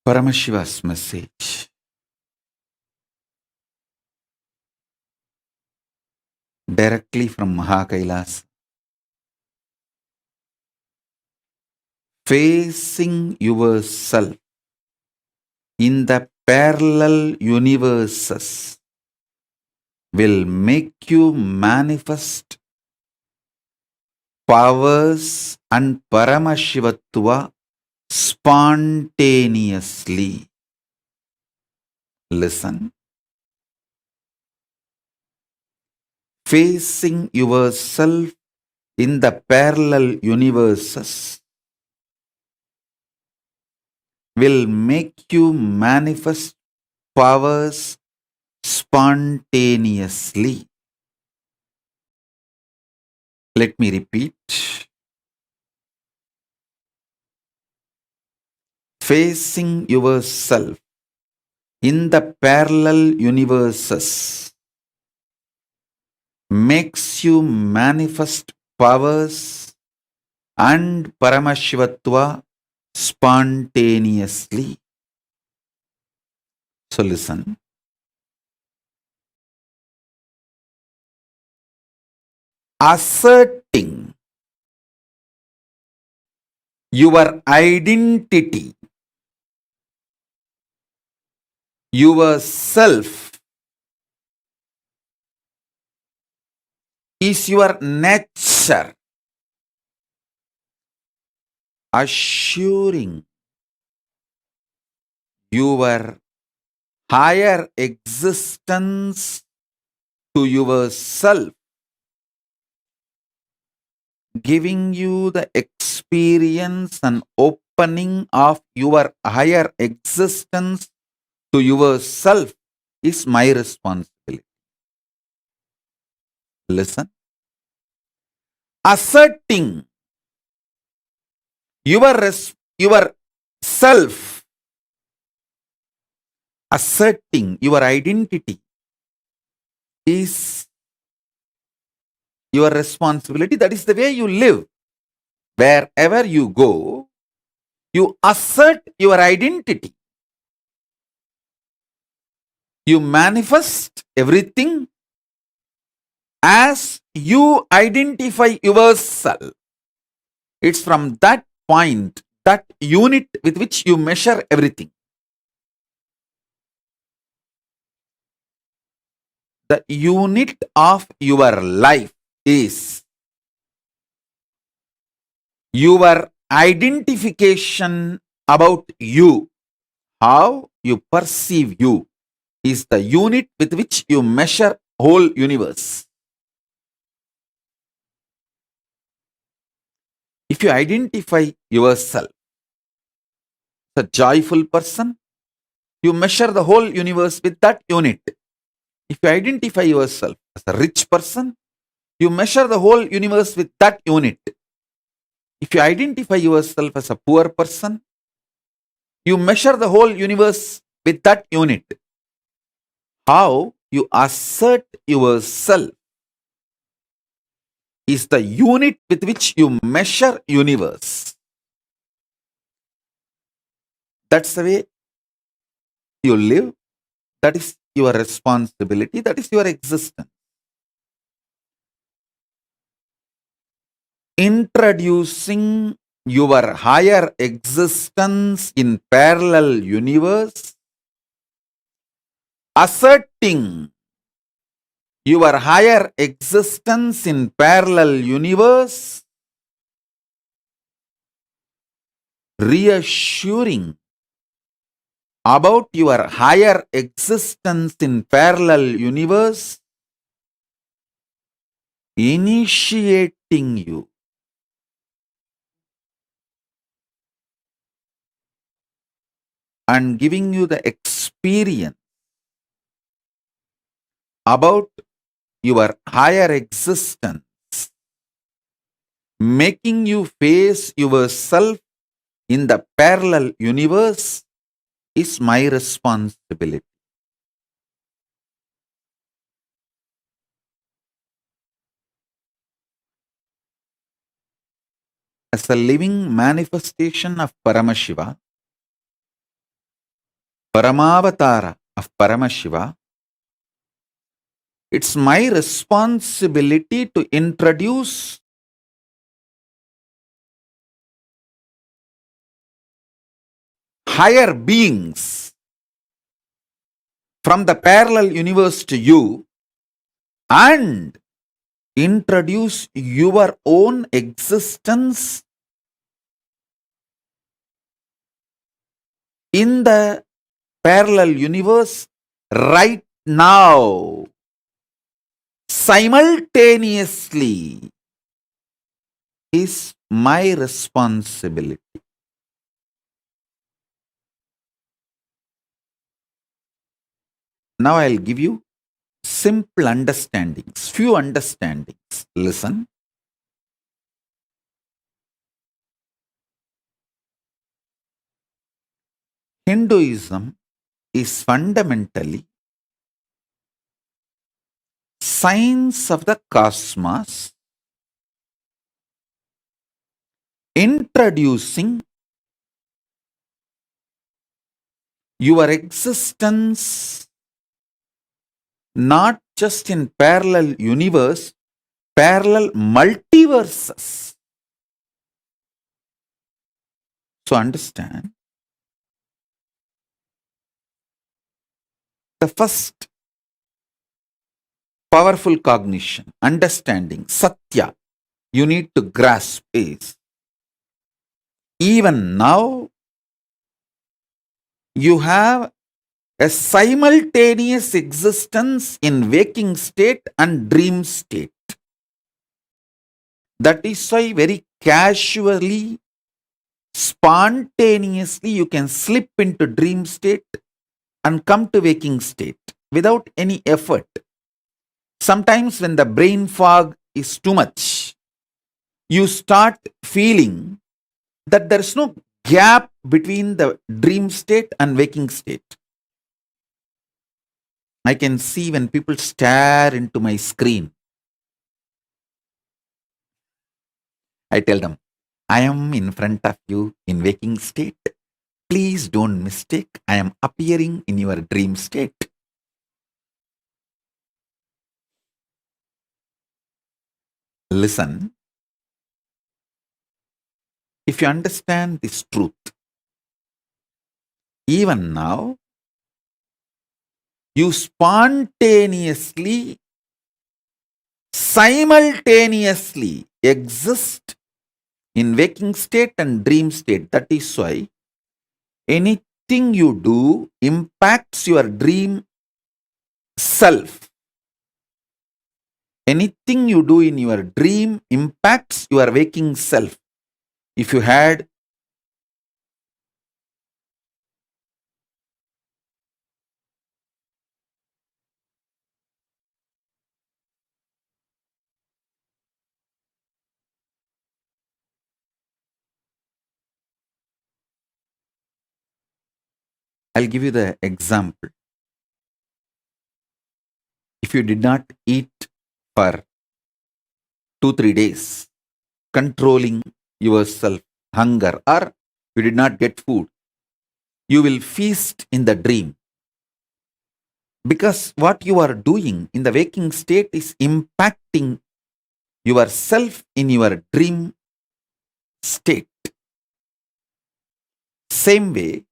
Paramashiva's message directly from Mahakailasa. Facing yourself in the parallel universes will make you manifest powers and Paramashivatva spontaneously. Listen. Facing yourself in the parallel universes will make you manifest powers spontaneously. Let me repeat. Facing yourself in the parallel universes makes you manifest powers and Paramashivatva spontaneously. So listen. Asserting your identity, yourself, is your nature. Assuring your higher existence to yourself, giving you the experience and opening of your higher existence to yourself is my responsibility. Listen. Asserting your self, asserting your identity is your responsibility. That is the way you live. Wherever you go, you assert your identity. You manifest everything as you identify yourself. It's from that point, that unit with which you measure everything. The unit of your life is your identification about you. How you perceive you is the unit with which you measure whole universe. If you identify yourself as a joyful person, you measure the whole universe with that unit. If you identify yourself as a rich person, you measure the whole universe with that unit. If you identify yourself as a poor person, you measure the whole universe with that unit. How you assert yourself is the unit with which you measure universe. That's the way you live. That is your responsibility. That is your existence. Introducing your higher existence in parallel universe, asserting your higher existence in parallel universe, reassuring about your higher existence in parallel universe, initiating you and giving you the experience about your higher existence, making you face yourself in the parallel universe is my responsibility. As a living manifestation of Paramashiva, Paramavatara of Paramashiva, it's my responsibility to introduce higher beings from the parallel universe to you and introduce your own existence in the parallel universe right now, simultaneously, is my responsibility. Now I'll give you simple understandings, few understandings. Listen. Hinduism is fundamentally science of the cosmos, introducing your existence not just in parallel universe, parallel multiverses. So understand, the first powerful cognition, understanding, satya, you need to grasp is, even now, you have a simultaneous existence in waking state and dream state. That is why very casually, spontaneously, you can slip into dream state and come to waking state without any effort. Sometimes when the brain fog is too much, you start feeling that there is no gap between the dream state and waking state. I can see when people stare into my screen, I tell them, I am in front of you in waking state. Please don't mistake, I am appearing in your dream state. Listen, if you understand this truth, even now, you spontaneously, simultaneously exist in waking state and dream state. That is why anything you do impacts your dream self. Anything you do in your dream impacts your waking self. If you had I'll give you the example. If you did not eat for 2-3 days, controlling yourself, hunger, or you did not get food, you will feast in the dream. Because what you are doing in the waking state is impacting yourself in your dream state. Same way,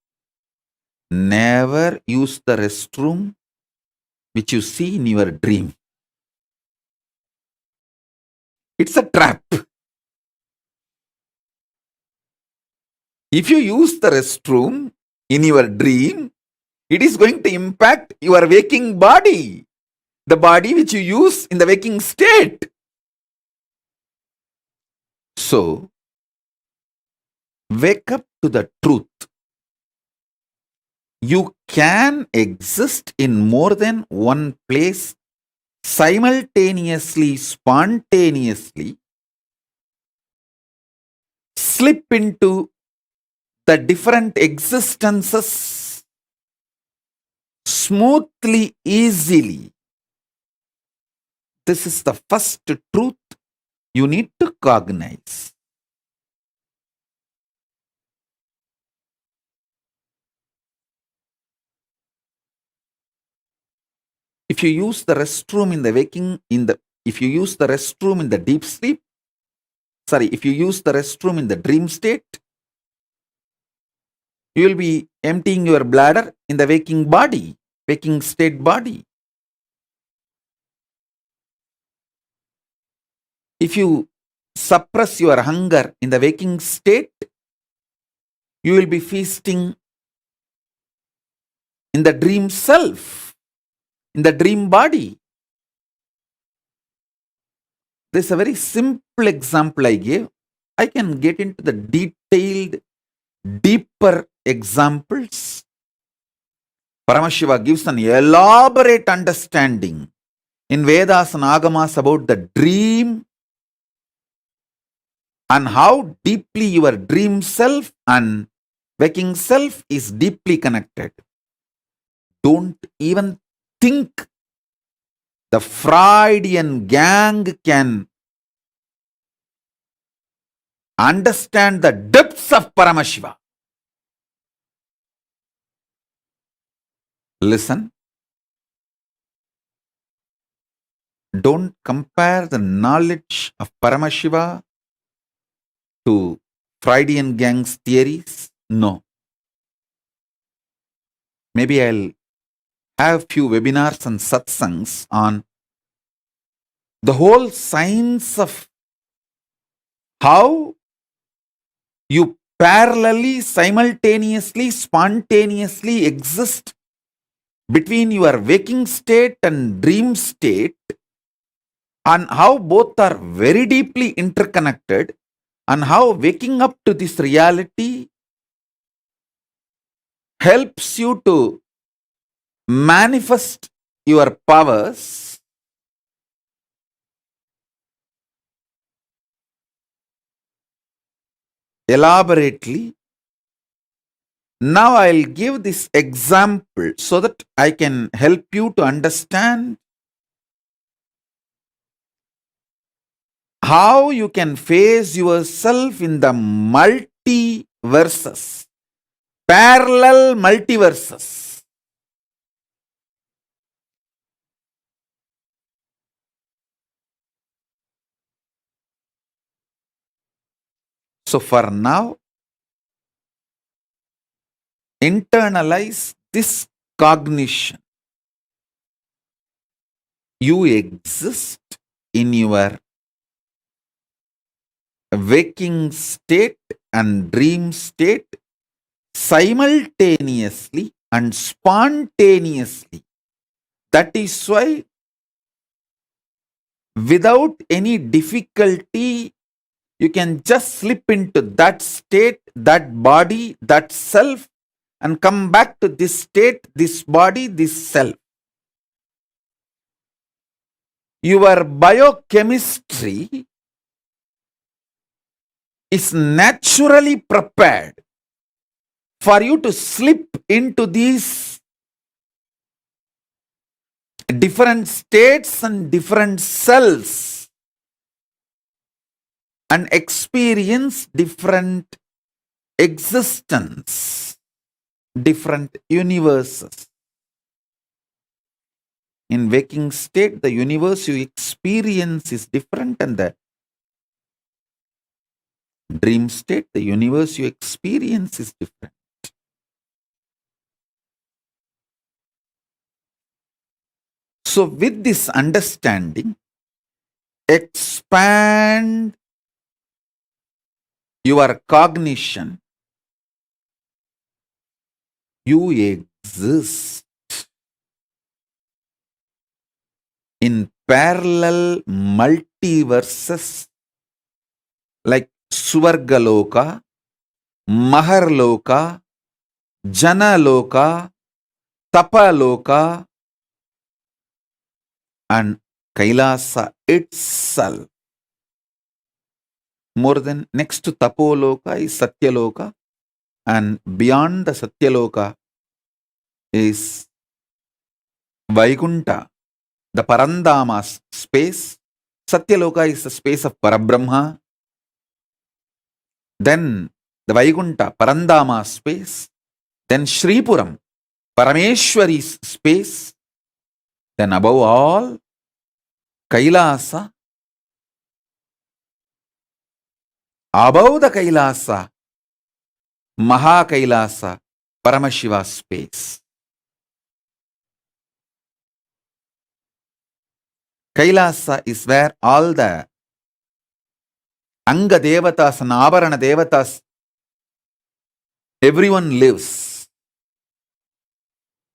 never use the restroom which you see in your dream. It's a trap. If you use the restroom in your dream, it is going to impact your waking body, the body which you use in the waking state. So, wake up to the truth. You can exist in more than one place simultaneously, spontaneously, slip into the different existences smoothly, easily. This is the first truth you need to cognize. If you use the restroom in the if you use the restroom in the deep sleep, if you use the restroom in the dream state, you will be emptying your bladder in the waking state body. If you suppress your hunger in the waking state, you will be feasting in the dream self, in the dream body. This is a very simple example I gave. I can get into the detailed, deeper examples. Paramashiva gives an elaborate understanding in Vedas and Agamas about the dream and how deeply your dream self and waking self is deeply connected. Don't even think the Freudian gang can understand the depths of Paramashiva. Listen. Don't compare the knowledge of Paramashiva to Freudian gang's theories. No. Maybe I'll have few webinars and satsangs on the whole science of how you parallelly, simultaneously, spontaneously exist between your waking state and dream state, and how both are very deeply interconnected, and how waking up to this reality helps you to manifest your powers elaborately. Now I'll give this example so that I can help you to understand how you can face yourself in the multiverses, parallel multiverses. So for now, internalize this cognition. You exist in your waking state and dream state simultaneously and spontaneously. That is why, without any difficulty, you can just slip into that state, that body, that self, and come back to this state, this body, this self. Your biochemistry is naturally prepared for you to slip into these different states and different selves and experience different existence, different universes. In waking state, the universe you experience is different, and the dream state, the universe you experience is different. So with this understanding, expand your cognition. You exist in parallel multiverses like Swargaloka, Maharloka, Janaloka, Tapaloka, and Kailasa itself. More than next to Tapoloka is Satyaloka, and beyond the Satyaloka is Vaikunta, the Parandama space. Satyaloka is the space of Parabrahma. Then the Vaikunta, Parandama space. Then Shripuram, Parameshwari's space. Then above all, Kailasa, above the Kailasa, Mahakailasa, Paramashiva space. Kailasa is where all the Anga Devatas and Avarana Devatas, everyone lives.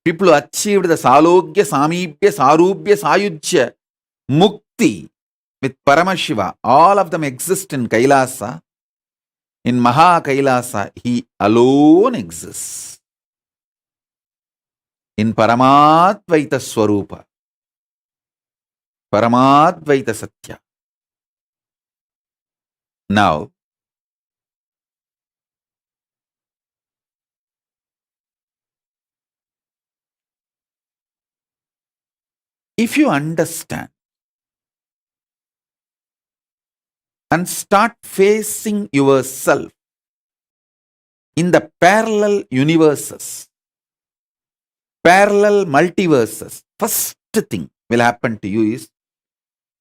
People who achieved the Salogya, Samibhya, Sarubhya, Sayujya, Mukti with Paramashiva, all of them exist in Kailasa. In Mahakailasa, he alone exists. In Paramadvaita Swarupa, Paramadvaita Satya. Now, if you understand and start facing yourself in the parallel universes, parallel multiverses, first thing will happen to you is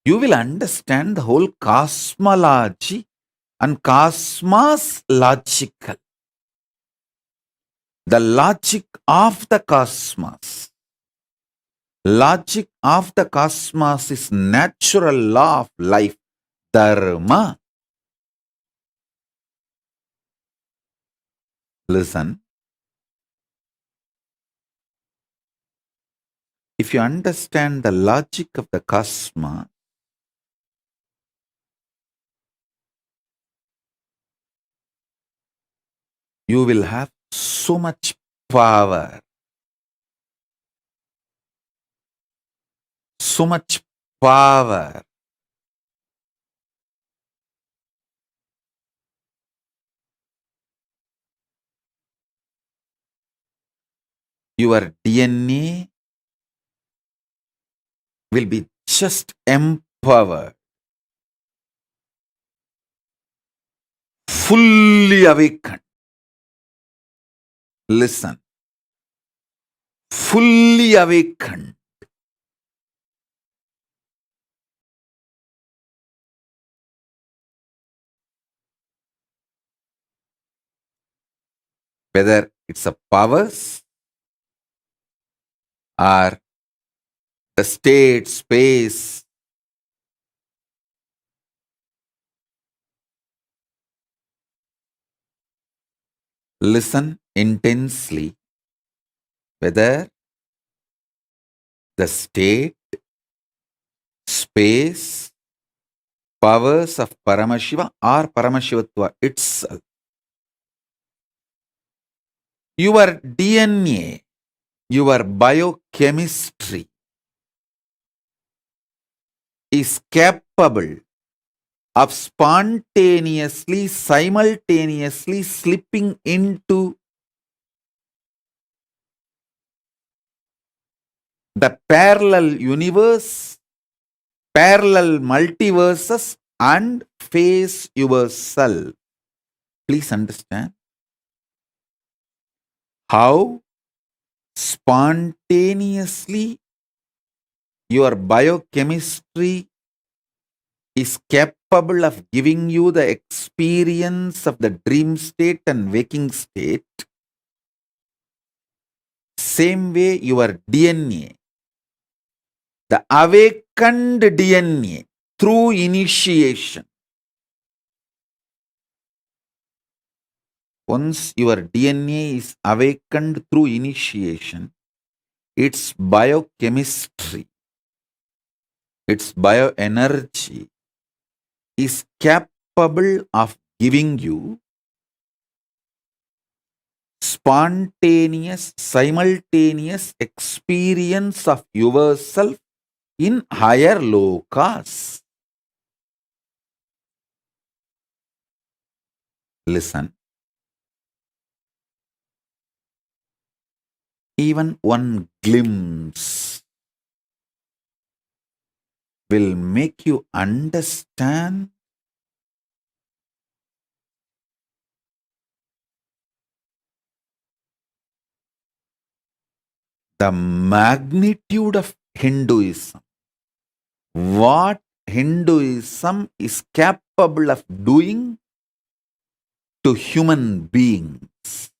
you will understand the whole cosmology and cosmos logical. The logic of the cosmos. Logic of the cosmos is natural law of life, dharma. Listen. If you understand the logic of the cosmos, you will have so much power. So much power. Your DNA will be just empowered, fully awakened. Listen, fully awakened. Whether it's a powers or the state, space, listen intensely. Whether the state, space, powers of Paramashiva or Paramashivatva itself. Your DNA, your biochemistry is capable of spontaneously, simultaneously slipping into the parallel universe, parallel multiverses, and face yourself. Please understand how spontaneously your biochemistry is capable of giving you the experience of the dream state and waking state. Same way your DNA, the awakened DNA through initiation. Once your DNA is awakened through initiation, its biochemistry, its bioenergy is capable of giving you spontaneous, simultaneous experience of yourself in higher lokas. Listen. Even one glimpse will make you understand the magnitude of Hinduism. What Hinduism is capable of doing to human beings.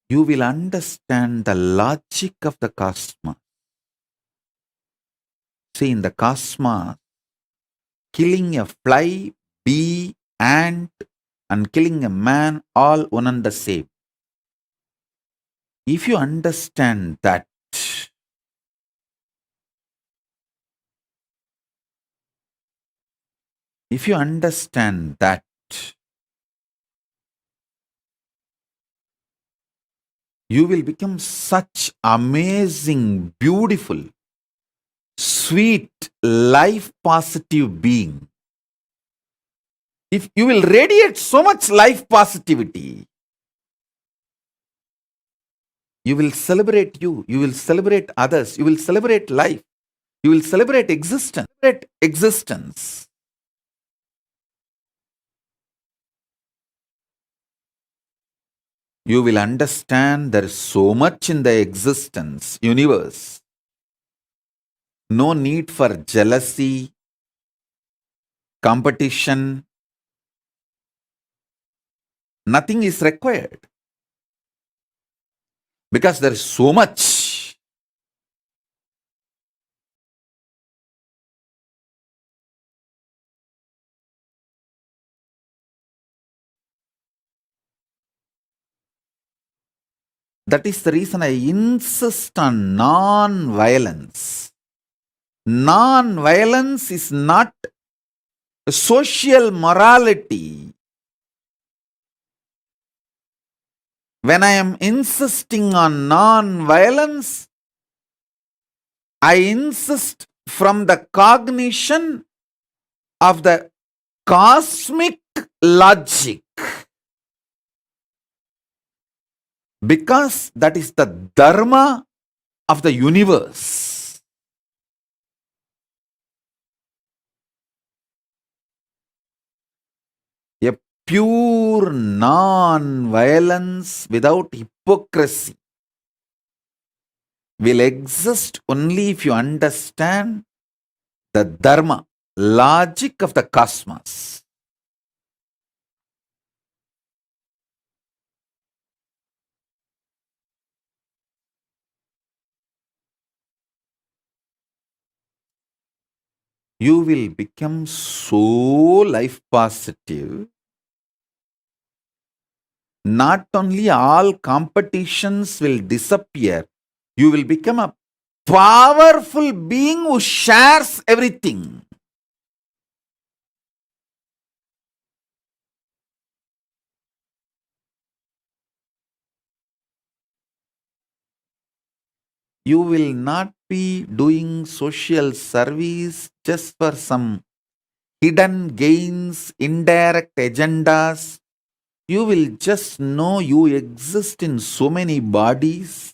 You will understand the logic of the cosmos. See, in the cosmos, killing a fly, bee, ant, and killing a man, all one and the same. If you understand that, if you understand that, you will become such amazing, beautiful, sweet, life positive being. If you will radiate so much life positivity, you will celebrate you will celebrate others, you will celebrate life, you will celebrate existence. You will understand there is so much in the existence, universe. No need for jealousy, competition. Nothing is required. Because there is so much. That is the reason I insist on non-violence. Non-violence is not social morality. When I am insisting on non-violence, I insist from the cognition of the cosmic logic. Because that is the dharma of the universe. A pure non-violence without hypocrisy will exist only if you understand the dharma, logic of the cosmos. You will become so life positive. Not only all competitions will disappear, you will become a powerful being who shares everything. You will not be doing social service just for some hidden gains, indirect agendas. You will just know you exist in so many bodies.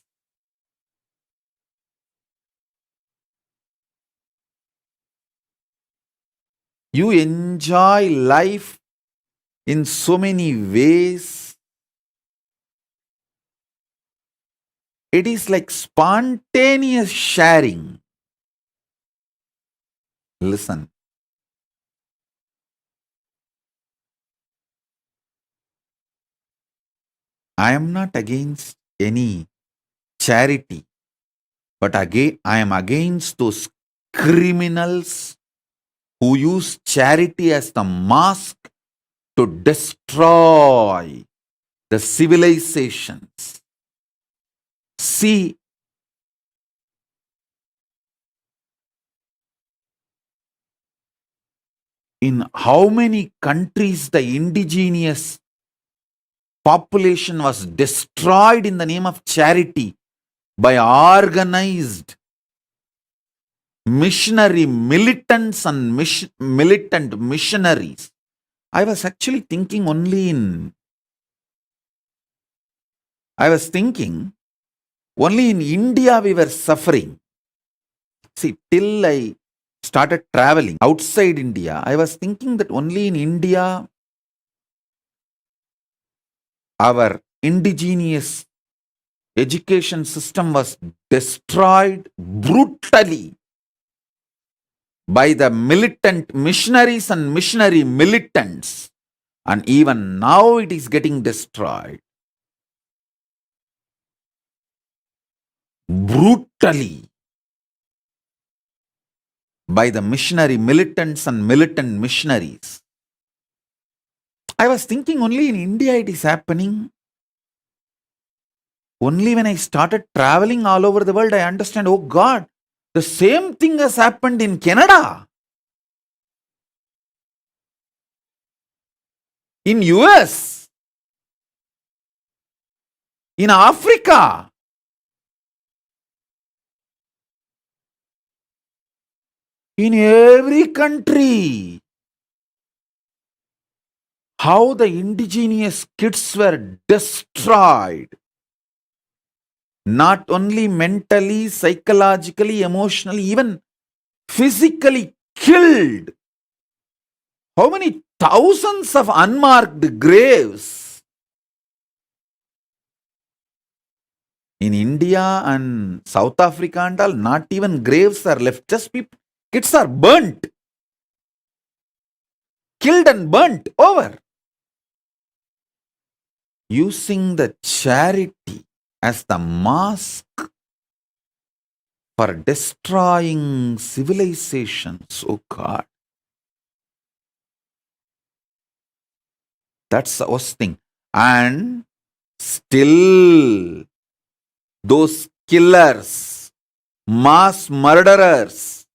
You enjoy life in so many ways. It is like spontaneous sharing. Listen, I am not against any charity, but again, I am against those criminals who use charity as the mask to destroy the civilizations. See, in how many countries the indigenous population was destroyed in the name of charity by organized missionary militants and militant missionaries. I was actually thinking only in India we were suffering. See, till I started traveling outside India, I was thinking that only in India our indigenous education system was destroyed brutally by the militant missionaries and missionary militants, and even now it is getting destroyed brutally by the missionary militants and militant missionaries. I was thinking only in India it is happening. Only when I started traveling all over the world, I understand, oh God, the same thing has happened in Canada, in US, in Africa, in every country. How the indigenous kids were destroyed. Not only mentally, psychologically, emotionally, even physically killed. How many thousands of unmarked graves in India and South Africa and all? Not even graves are left, just people, kids are burnt, killed and burnt over. Using the charity as the mask for destroying civilizations. Oh God. That's the worst thing. And still, those killers, mass murderers,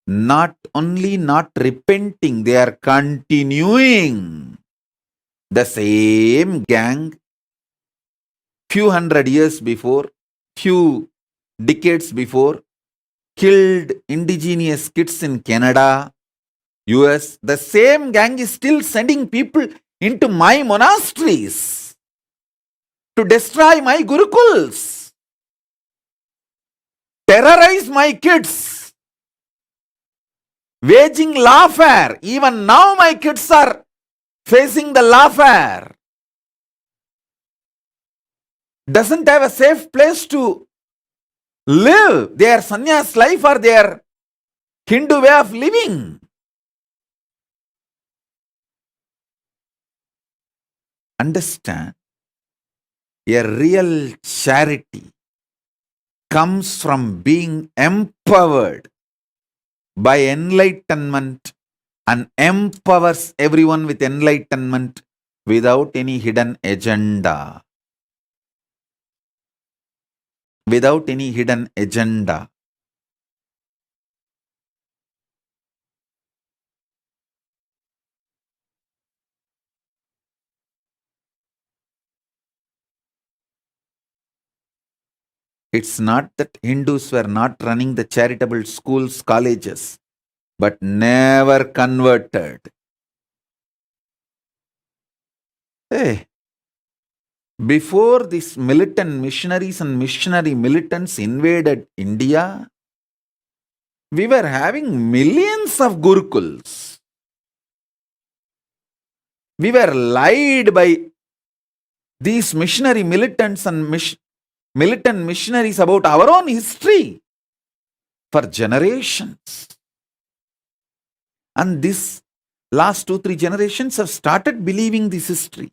not only not repenting, they are continuing. The same gang, few hundred years before, few decades before, killed indigenous kids in Canada, US. The same gang is still sending people into my monasteries to destroy my gurukuls, terrorize my kids, waging lawfare. Even now my kids are facing the lawfare. Doesn't have a safe place to live their sannyas life or their Hindu way of living. Understand, a real charity comes from being empowered by enlightenment and empowers everyone with enlightenment without any hidden agenda. Without any hidden agenda. It's not that Hindus were not running the charitable schools, colleges, but never converted. Hey, before these militant missionaries and missionary militants invaded India, we were having millions of gurukuls. We were lied by these missionary militants and militant missionaries about our own history for generations. And this last 2-3 generations have started believing this history.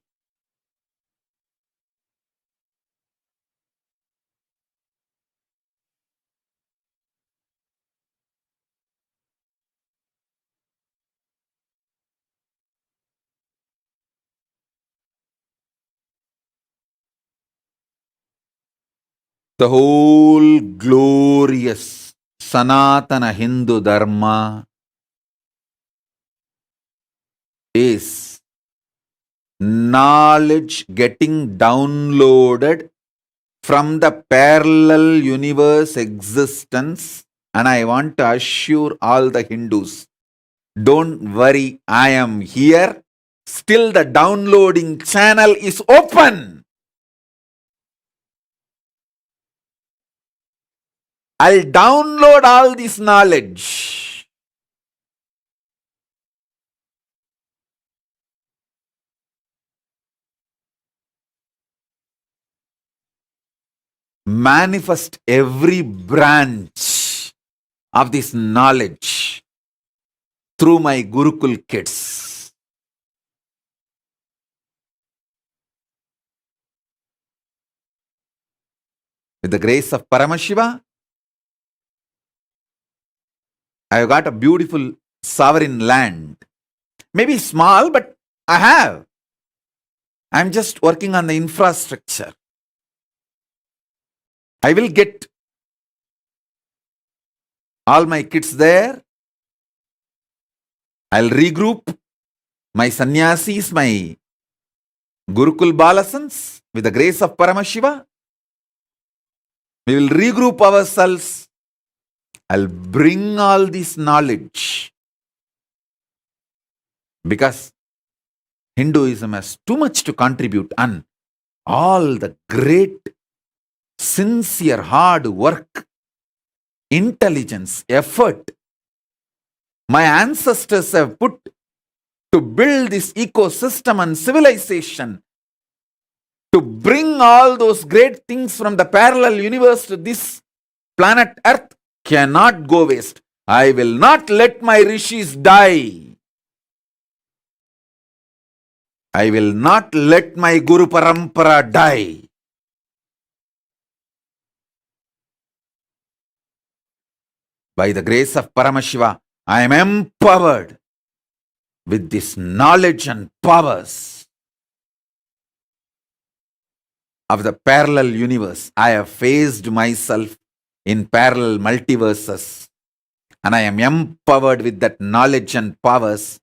The whole glorious Sanatana Hindu Dharma is knowledge getting downloaded from the parallel universe existence. And I want to assure all the Hindus, don't worry, I am here. Still the downloading channel is open. I'll download all this knowledge. manifest every branch of this knowledge through my Gurukul kids. With the grace of Paramashiva, I have got a beautiful sovereign land. Maybe small, but I have. I'm just working on the infrastructure. I will get all my kids there. I'll regroup my sannyasis, my Gurukul Balasans, with the grace of Paramashiva. We will regroup ourselves. I'll bring all this knowledge. Because Hinduism has too much to contribute, and all the great, sincere, hard work, intelligence, effort my ancestors have put to build this ecosystem and civilization, to bring all those great things from the parallel universe to this planet Earth, cannot go waste. I will not let my rishis die. I will not let my Guru Parampara die. By the grace of Paramashiva, I am empowered with this knowledge and powers of the parallel universe. I have phased myself in parallel multiverses, and I am empowered with that knowledge and powers,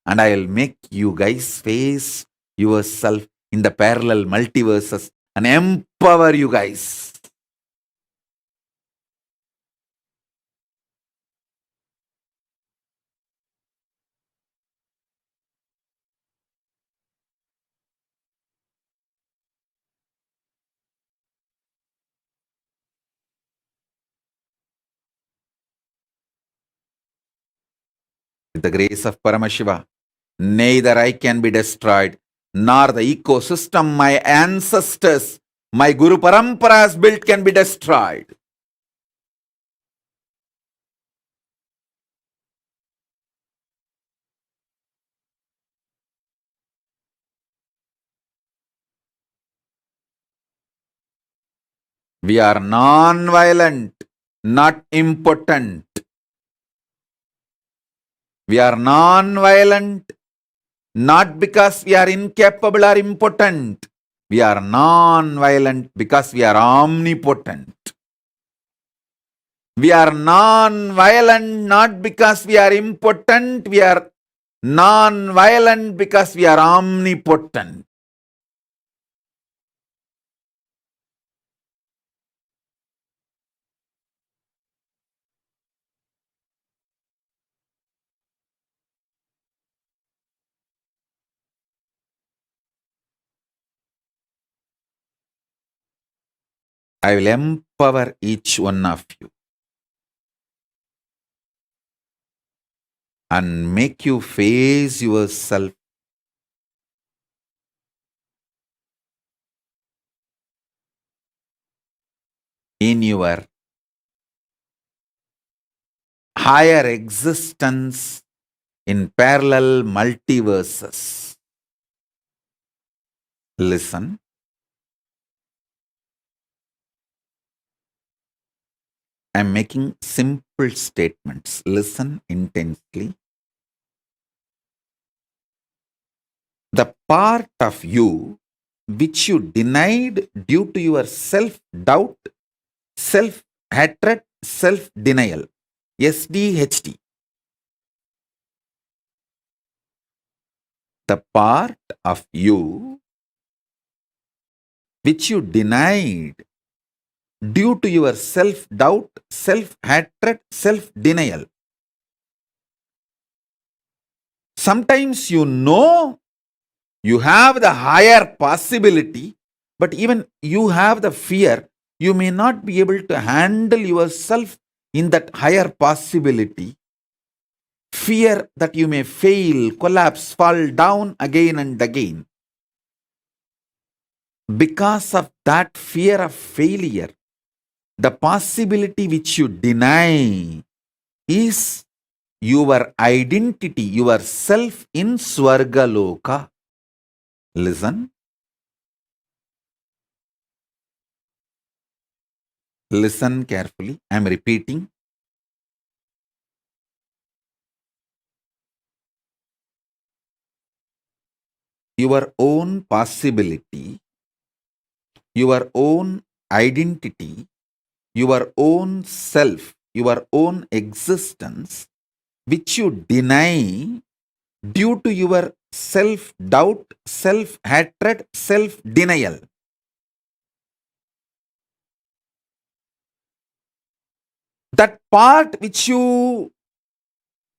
and I will make you guys face yourself in the parallel multiverses and empower you guys. With the grace of Paramashiva, neither I can be destroyed, nor the ecosystem my ancestors, my Guru Parampara has built can be destroyed. We are non-violent, not impotent. We are non-violent, not because we are incapable or impotent. We are non-violent because we are omnipotent. We are non-violent not because we are impotent. We are non-violent because we are omnipotent. I will empower each one of you and make you face yourself in your higher existence in parallel multiverses. Listen. I am making simple statements. Listen intensely. The part of you which you denied due to your self-doubt, self-hatred, self-denial, SDHD. The part of you which you denied due to your self-doubt, self-hatred, self-denial. Sometimes you know you have the higher possibility, but even you have the fear, you may not be able to handle yourself in that higher possibility. Fear that you may fail, collapse, fall down again and again. Because of that fear of failure, The possibility which you deny is your identity, your self in Swargaloka. Listen. Listen carefully. I am repeating. Your own possibility, your own identity, your own self, your own existence, which you deny due to your self doubt, self hatred, self denial. That part which you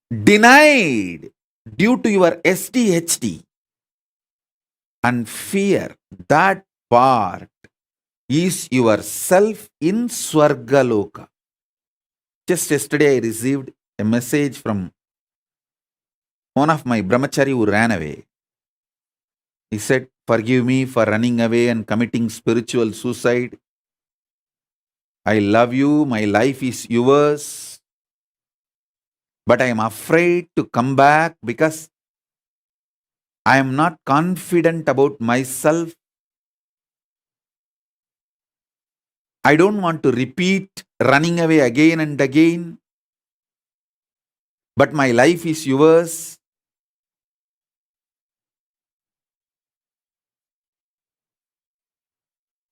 denied due to your SDHD and fear, that part is your self in Swargaloka. Just yesterday, I received a message from one of my brahmachari who ran away. He said, "Forgive me for running away and committing spiritual suicide. I love you, my life is yours, but I am afraid to come back because I am not confident about myself. I don't want to repeat running away again and again, but my life is yours."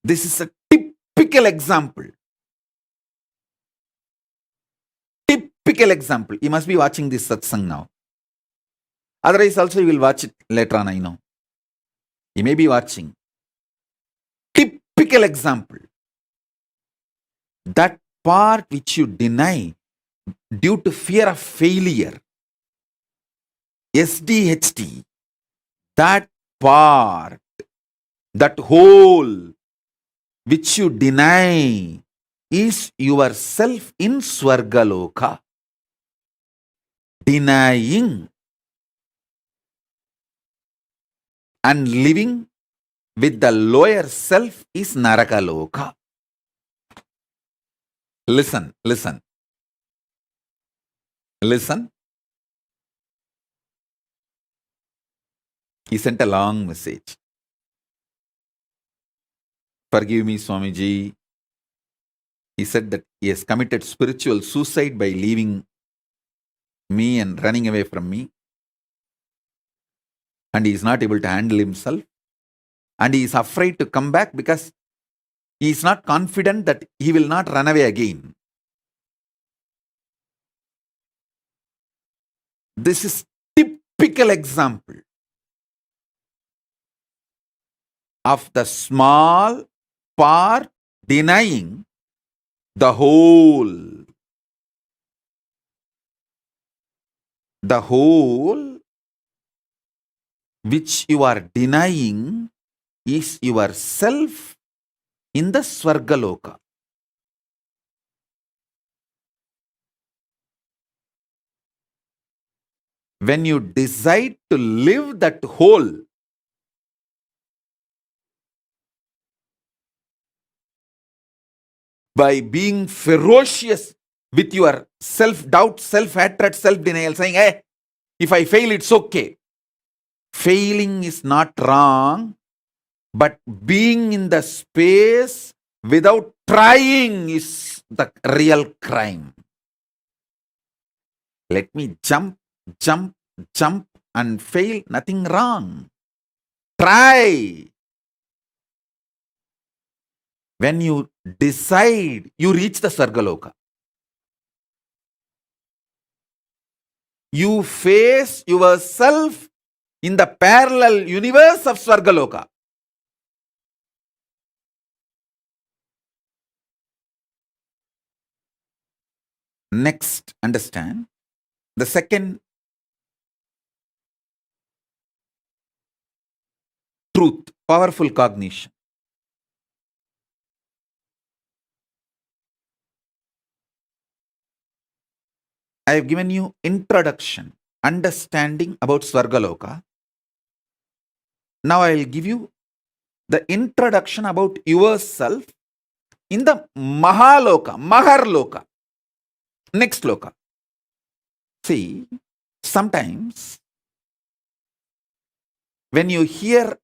This is a typical example. Typical example. You must be watching this satsang now. Otherwise, also you will watch it later on, I know. You may be watching. Typical example. That part which you deny due to fear of failure, SDHD, that part, that whole which you deny is yourself in Swargaloka. Denying and living with the lower self is Narakaloka. Listen, listen, listen. He sent a long message. Forgive me, Swamiji. He said that he has committed spiritual suicide by leaving me and running away from me. And he is not able to handle himself. And he is afraid to come back because he is not confident that he will not run away again. This is typical example of the small part denying the whole. The whole which you are denying is yourself in the Swargaloka. When you decide to live that whole, by being ferocious with your self-doubt, self-hatred, self-denial, saying, "Hey, if I fail, it's okay." Failing is not wrong, but being in the space without trying is the real crime. Let me jump, jump, jump and fail, nothing wrong. Try. When you decide, you reach the Sargaloka. You face yourself in the parallel universe of Swargaloka. Next, understand the second truth, powerful cognition. I have given you introduction, understanding about Swargaloka. Now I will give you the introduction about yourself in the Mahaloka, Maharloka, next Loka. See, sometimes when you hear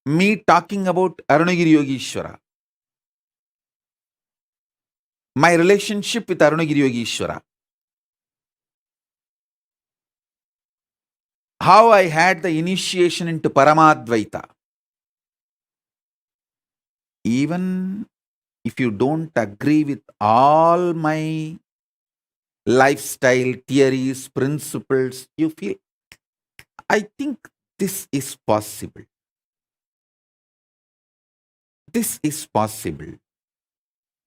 me talking about Arunagiri Yogeshwara, my relationship with Arunagiri Yogeshwara, how I had the initiation into Paramadvaita, even if you don't agree with all my lifestyle, theories, principles, you feel, I think this is possible. This is possible.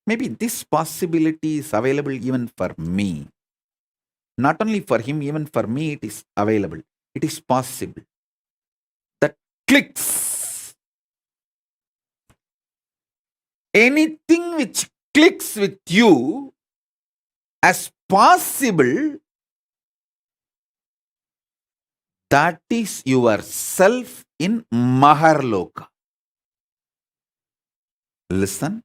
Maybe this possibility is available even for me. Not only for him, even for me, it is available. It is possible. That clicks. Anything which clicks with you as possible, that is yourself in Maharloka. Listen.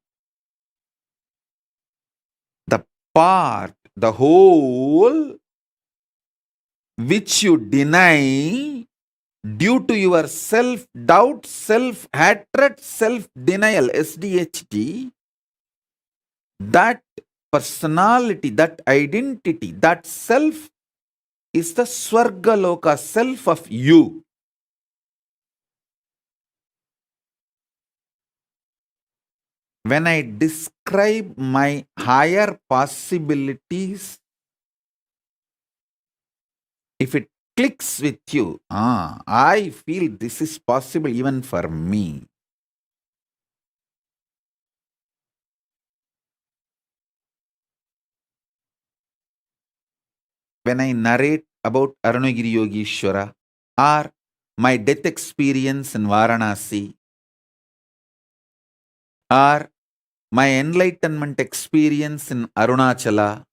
The part, the whole which you deny due to your self-doubt, self-hatred, self-denial, SDHD, that personality, that identity, that self is the Swargaloka, self of you. When I describe my higher possibilities, if it clicks with you, I feel this is possible even for me. When I narrate about Arunagiri Yogeshwara or my death experience in Varanasi or my enlightenment experience in Arunachala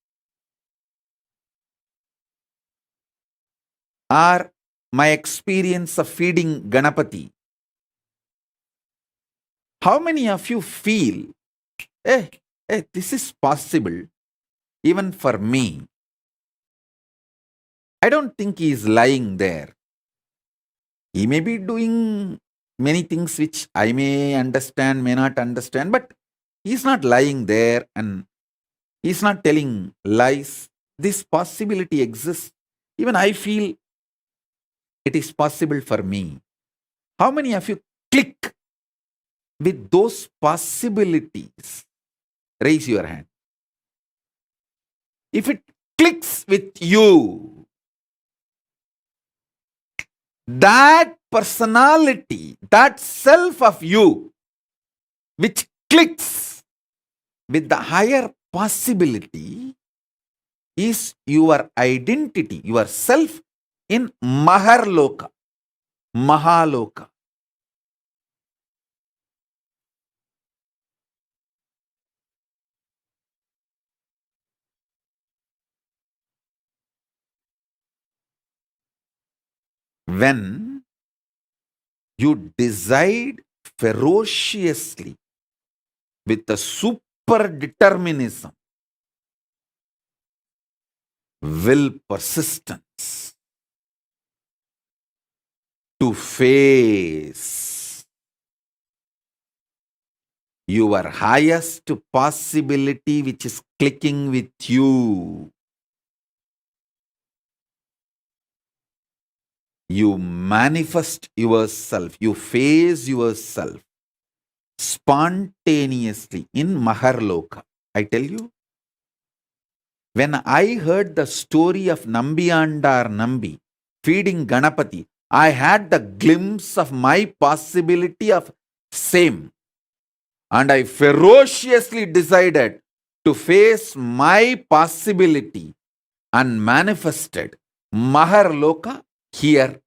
or my experience of feeding Ganapati, how many of you feel, this is possible even for me? I don't think he is lying there. He may be doing many things which I may understand, may not understand, but he's not lying there and he's not telling lies. This possibility exists. Even I feel it is possible for me. How many of you click with those possibilities? Raise your hand. If it clicks with you, that personality, that self of you, which clicks with the higher possibility, is your identity, yourself in Maharloka, Mahaloka. When you decide ferociously with a super determinism, will persistence to face your highest possibility which is clicking with you. You manifest yourself, you face yourself spontaneously in Maharloka. I tell you, when I heard the story of Nambiyandar Nambi feeding Ganapati, I had the glimpse of my possibility of same. And I ferociously decided to face my possibility and manifested Maharloka here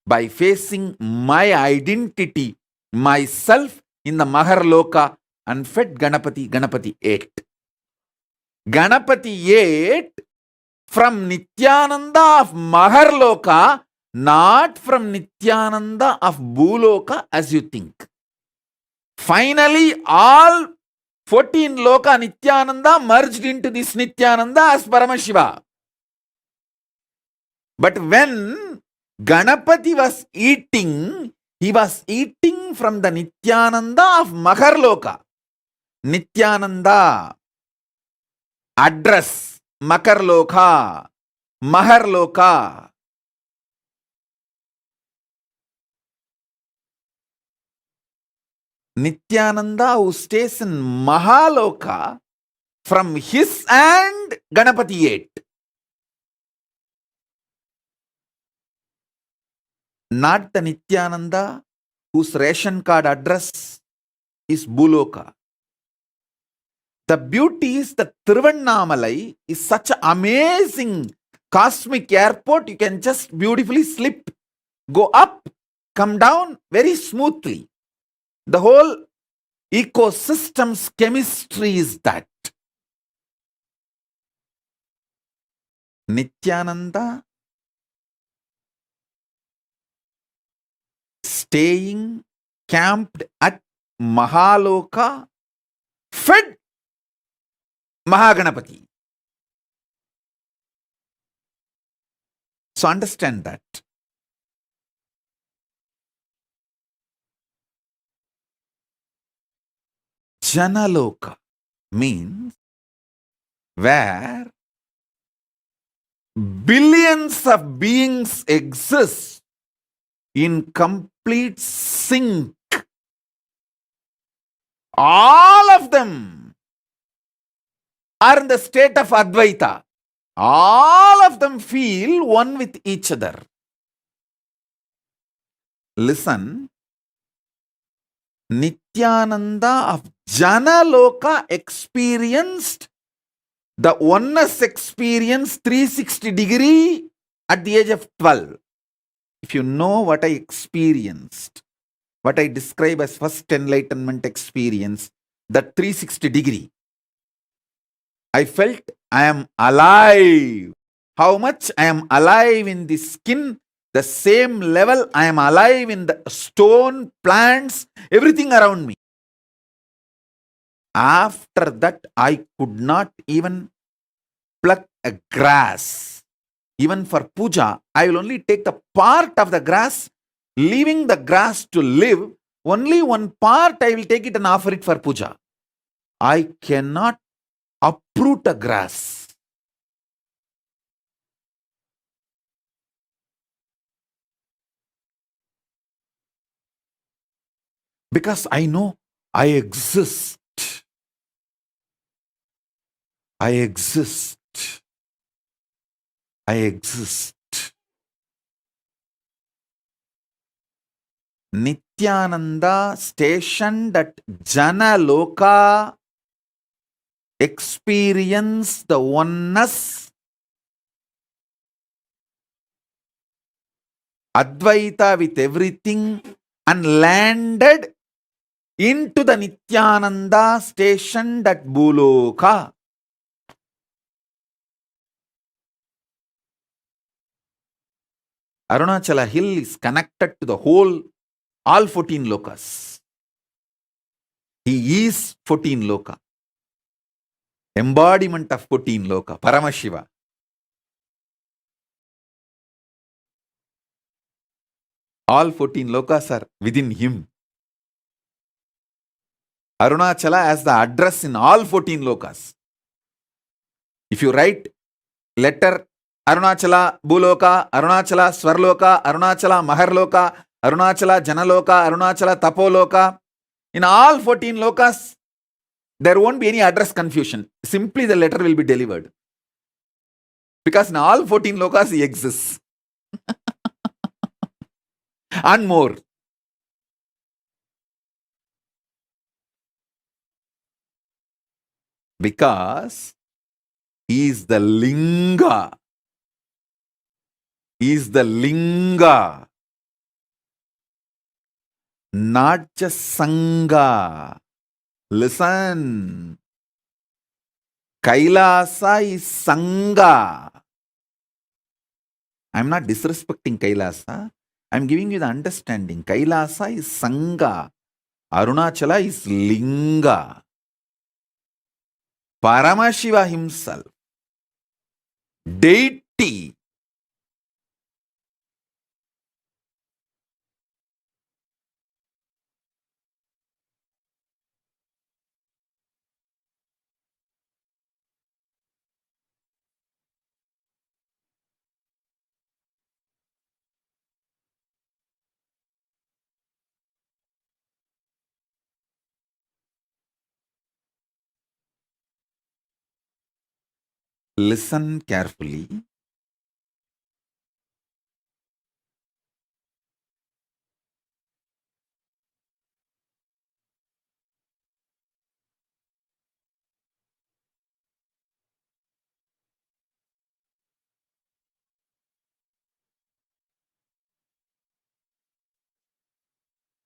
by facing my identity, myself in the Maharloka, and fed Ganapati. Ganapati ate. Ganapati ate from Nithyananda of Maharloka, not from Nithyananda of Bhuloka as you think. Finally, all 14 Loka Nithyananda merged into this Nithyananda as Paramashiva. But when Ganapati was eating, he was eating from the Nithyananda of Makarloka. Nithyananda, address, Makarloka, Maharloka. Nithyananda who stays in Mahaloka, from his hand Ganapati ate. Not the Nithyananda whose ration card address is Buloka. The beauty is that Tiruvannamalai is such an amazing cosmic airport. You can just beautifully slip, go up, come down very smoothly. The whole ecosystem's chemistry is that. Nithyananda staying camped at Mahaloka, fed Mahaganapati. So understand that. Janaloka means where billions of beings exist in complete sync. All of them are in the state of Advaita. All of them feel one with each other. Listen, Nithyananda of Janaloka experienced the oneness experience 360 degree at the age of 12. If you know what I experienced, what I describe as first enlightenment experience, that 360 degree, I felt I am alive. How much I am alive in the skin, the same level I am alive in the stone, plants, everything around me. After that, I could not even pluck a grass. Even for puja, I will only take the part of the grass, leaving the grass to live. Only one part I will take it and offer it for puja. I cannot uproot a grass. Because I know I exist. I exist. I exist. Nithyananda stationed at Janaloka experienced the oneness, Advaita with everything, and landed into the Nithyananda stationed at Buloka. Arunachala hill is connected to the whole, all 14 lokas. He is 14 loka. Embodiment of 14 loka, Paramashiva. All 14 lokas are within him. Arunachala has the address in all 14 lokas. If you write letter Arunachala Buloka, Arunachala Swarloka, Arunachala Maharloka, Arunachala Janaloka, Arunachala Tapoloka, in all 14 lokas, there won't be any address confusion. Simply the letter will be delivered. Because in all 14 lokas he exists. And more. Because he is the Linga. He is the Linga. Not just Sangha. Listen. Kailasa is Sangha. I am not disrespecting Kailasa. I am giving you the understanding. Kailasa is Sangha. Arunachala is Linga. Paramashiva himself, deity, listen carefully.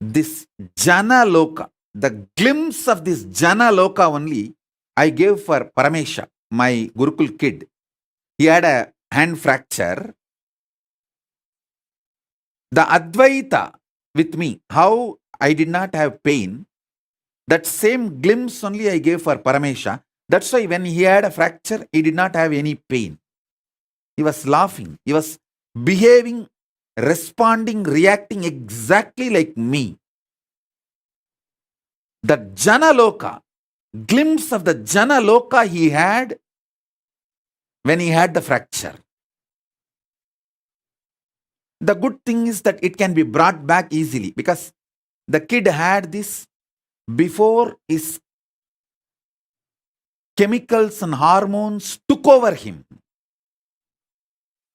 This Jana Loka, the glimpse of this Jana Loka only I gave for Paramesha, my Gurukul kid. He had a hand fracture. The Advaita with me, how I did not have pain, that same glimpse only I gave for Paramesha. That's why when he had a fracture, he did not have any pain. He was laughing. He was behaving, responding, reacting exactly like me. The Jana Loka, glimpse of the Jana Loka he had when he had the fracture. The good thing is that it can be brought back easily because the kid had this before his chemicals and hormones took over him.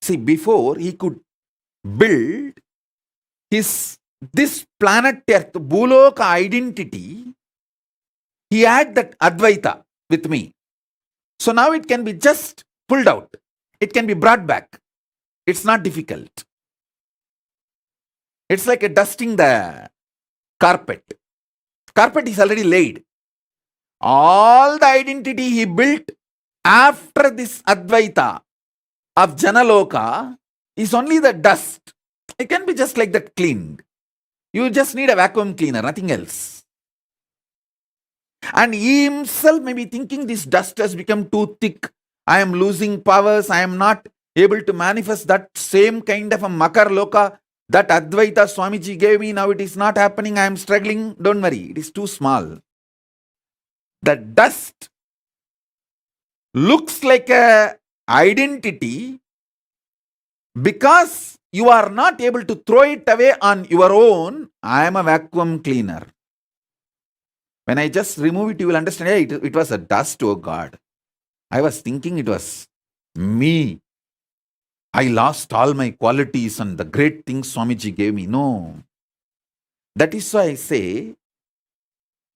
See, before he could build this planet Earth, Bhuloka identity, he had that Advaita with me. So now it can be just pulled out. It can be brought back. It's not difficult. It's like a dusting the carpet. Carpet is already laid. All the identity he built after this Advaita of Janaloka is only the dust. It can be just like that cleaned. You just need a vacuum cleaner, nothing else. And he himself may be thinking this dust has become too thick. I am losing powers. I am not able to manifest that same kind of a Makar Loka that Advaita Swamiji gave me. Now it is not happening. I am struggling. Don't worry. It is too small. The dust looks like a identity because you are not able to throw it away on your own. I am a vacuum cleaner. When I just remove it, you will understand, hey, it was a dust, oh God. I was thinking it was me. I lost all my qualities and the great things Swamiji gave me. No. That is why I say,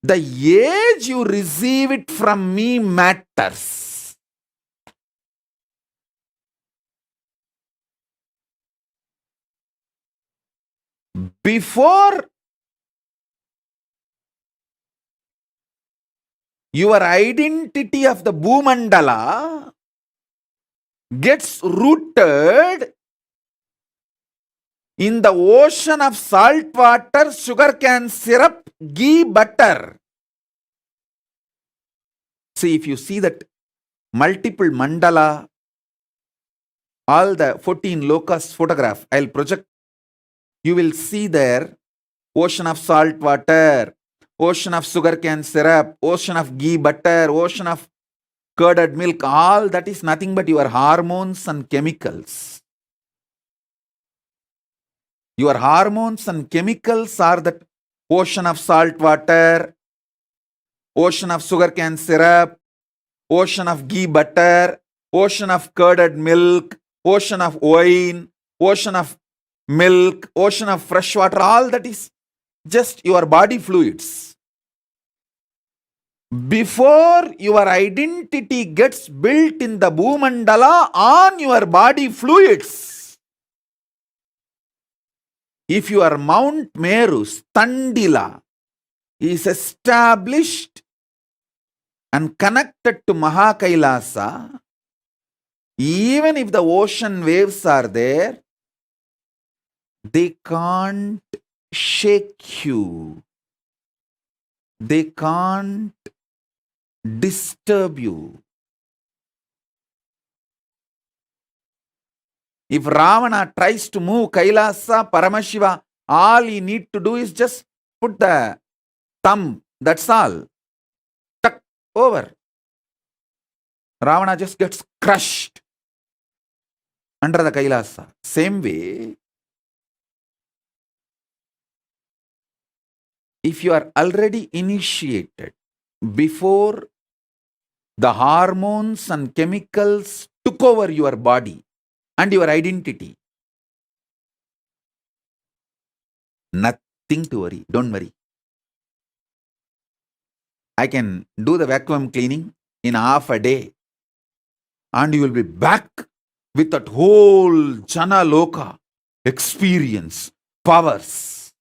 the age you receive it from me matters. Before your identity of the Bhumandala gets rooted in the ocean of salt water, sugarcane syrup, ghee, butter. See, if you see that multiple mandala, all the 14 locusts photograph, I'll project, you will see there ocean of salt water, ocean of sugarcane syrup, ocean of ghee, butter, ocean of curded milk, all that is nothing but your hormones and chemicals. Your hormones and chemicals are the ocean of salt water, ocean of sugarcane syrup, ocean of ghee butter, ocean of curded milk, ocean of wine, ocean of milk, ocean of fresh water, all that is just your body fluids. Before your identity gets built in the Bhumandala on your body fluids, if your Mount Meru, Standila, is established and connected to Mahakailasa, even if the ocean waves are there, they can't shake you. They can't disturb you. If Ravana tries to move Kailasa, Paramashiva, all he need to do is just put the thumb. That's all. Tuck over. Ravana just gets crushed under the Kailasa. Same way, if you are already initiated before the hormones and chemicals took over your body and your identity, nothing to worry. Don't worry. I can do the vacuum cleaning in half a day and you will be back with that whole Jana Loka experience, powers.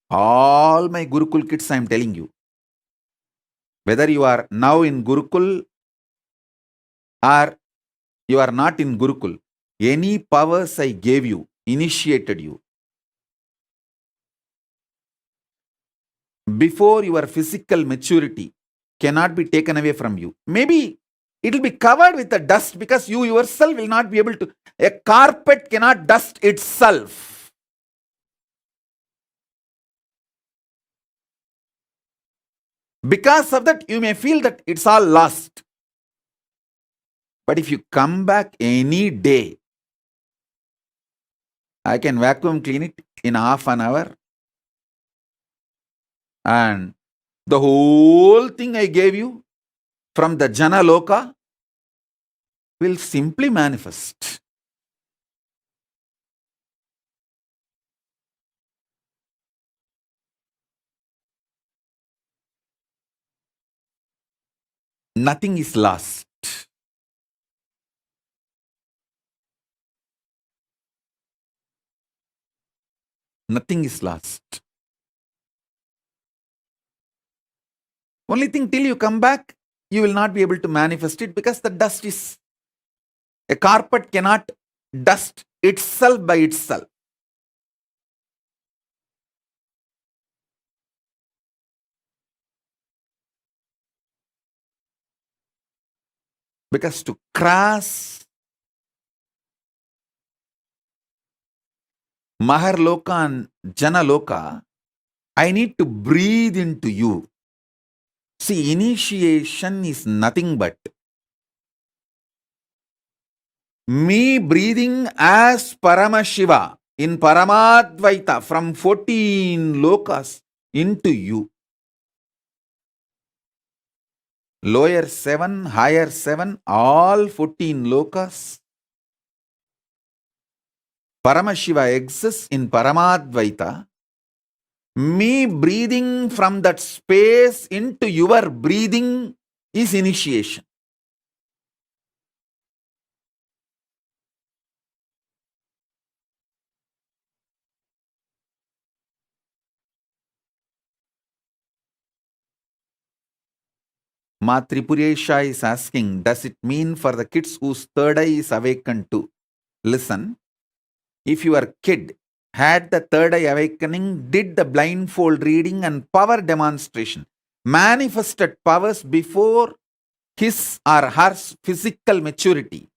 All my Gurukul kids, I am telling you, whether you are now in Gurukul or you are not in Gurukul, any powers I gave you, initiated you, before your physical maturity cannot be taken away from you. Maybe it will be covered with the dust because you yourself will not be able to. A carpet cannot dust itself. Because of that, you may feel that it's all lost. But if you come back any day, I can vacuum clean it in half an hour. And the whole thing I gave you from the Jana Loka will simply manifest. Nothing is lost. Nothing is lost. Only thing, till you come back, you will not be able to manifest it because the dust is. A carpet cannot dust itself by itself. Because to cross Maharloka and Janaloka, I need to breathe into you. See, initiation is nothing but me breathing as Paramashiva in Paramadvaita from 14 lokas into you. Lower 7, higher 7, all 14 lokas. Paramashiva exists in Paramadvaita. Me breathing from that space into your breathing is initiation. Ma Tripuresha is asking, does it mean for the kids whose third eye is awakened to? Listen, if your kid had the third eye awakening, did the blindfold reading and power demonstration, manifested powers before his or her physical maturity,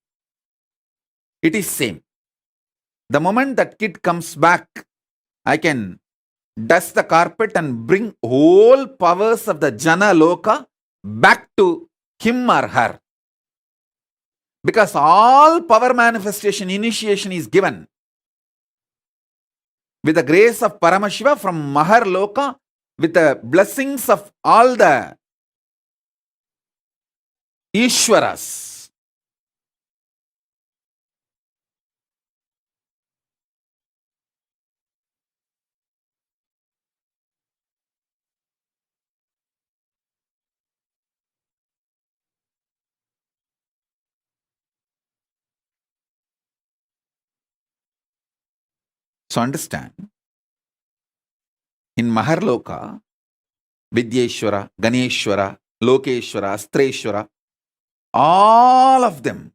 it is same. The moment that kid comes back, I can dust the carpet and bring whole powers of the Jana Loka back to him or her. Because all power manifestation initiation is given with the grace of Paramashiva from Mahar Loka, with the blessings of all the Ishwaras. So understand, in Mahar Loka, Vidyeshwara, Ganeshwara, Lokeshwara, Astreshwara, all of them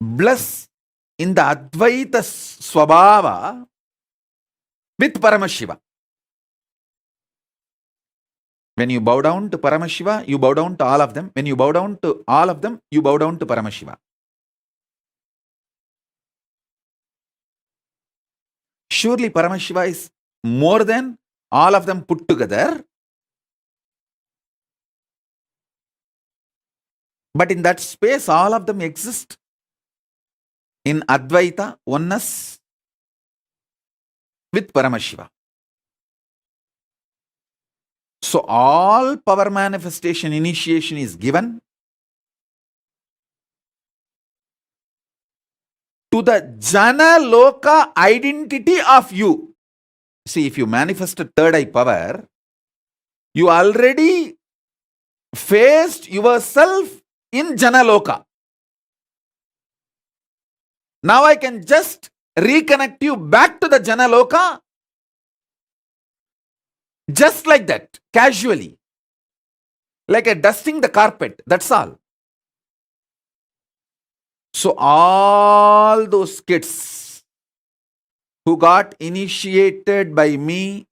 bless in the Advaita Swabhava with Paramashiva. When you bow down to Paramashiva, you bow down to all of them. When you bow down to all of them, you bow down to Paramashiva. Surely Paramashiva is more than all of them put together. But in that space, all of them exist in Advaita, oneness with Paramashiva. So all power manifestation initiation is given to the Jana Loka identity of you. See, if you manifest a third eye power, you already faced yourself in Jana Loka. Now I can just reconnect you back to the Jana Loka just like that, casually. Like a dusting the carpet, that's all. So all those kids who got initiated by me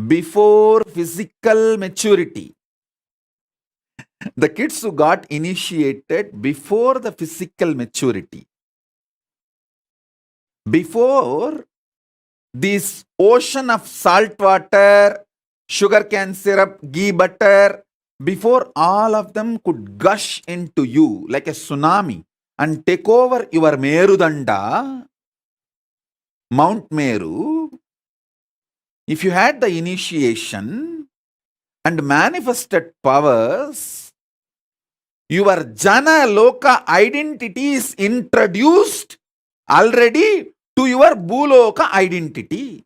before physical maturity, the kids who got initiated before the physical maturity, before this ocean of salt water, sugarcane syrup, ghee butter, before all of them could gush into you like a tsunami and take over your Merudanda, Mount Meru, if you had the initiation and manifested powers, your Jana Loka identity is introduced already to your Bhuloka identity.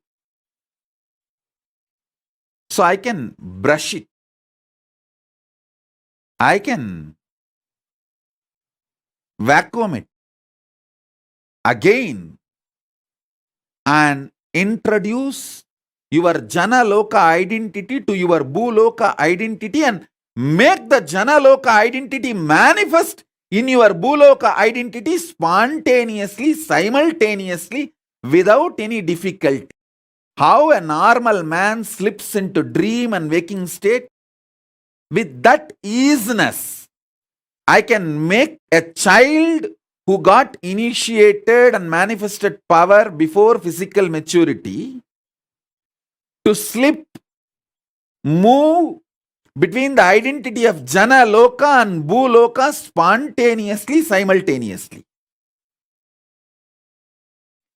So I can brush it. I can vacuum it again and introduce your Jana Loka identity to your Bhuloka identity and make the Jana Loka identity manifest in your Bhuloka identity spontaneously, simultaneously, without any difficulty. How a normal man slips into dream and waking state, with that easiness, I can make a child who got initiated and manifested power before physical maturity to slip, move between the identity of Jana Loka and Bhuloka spontaneously, simultaneously.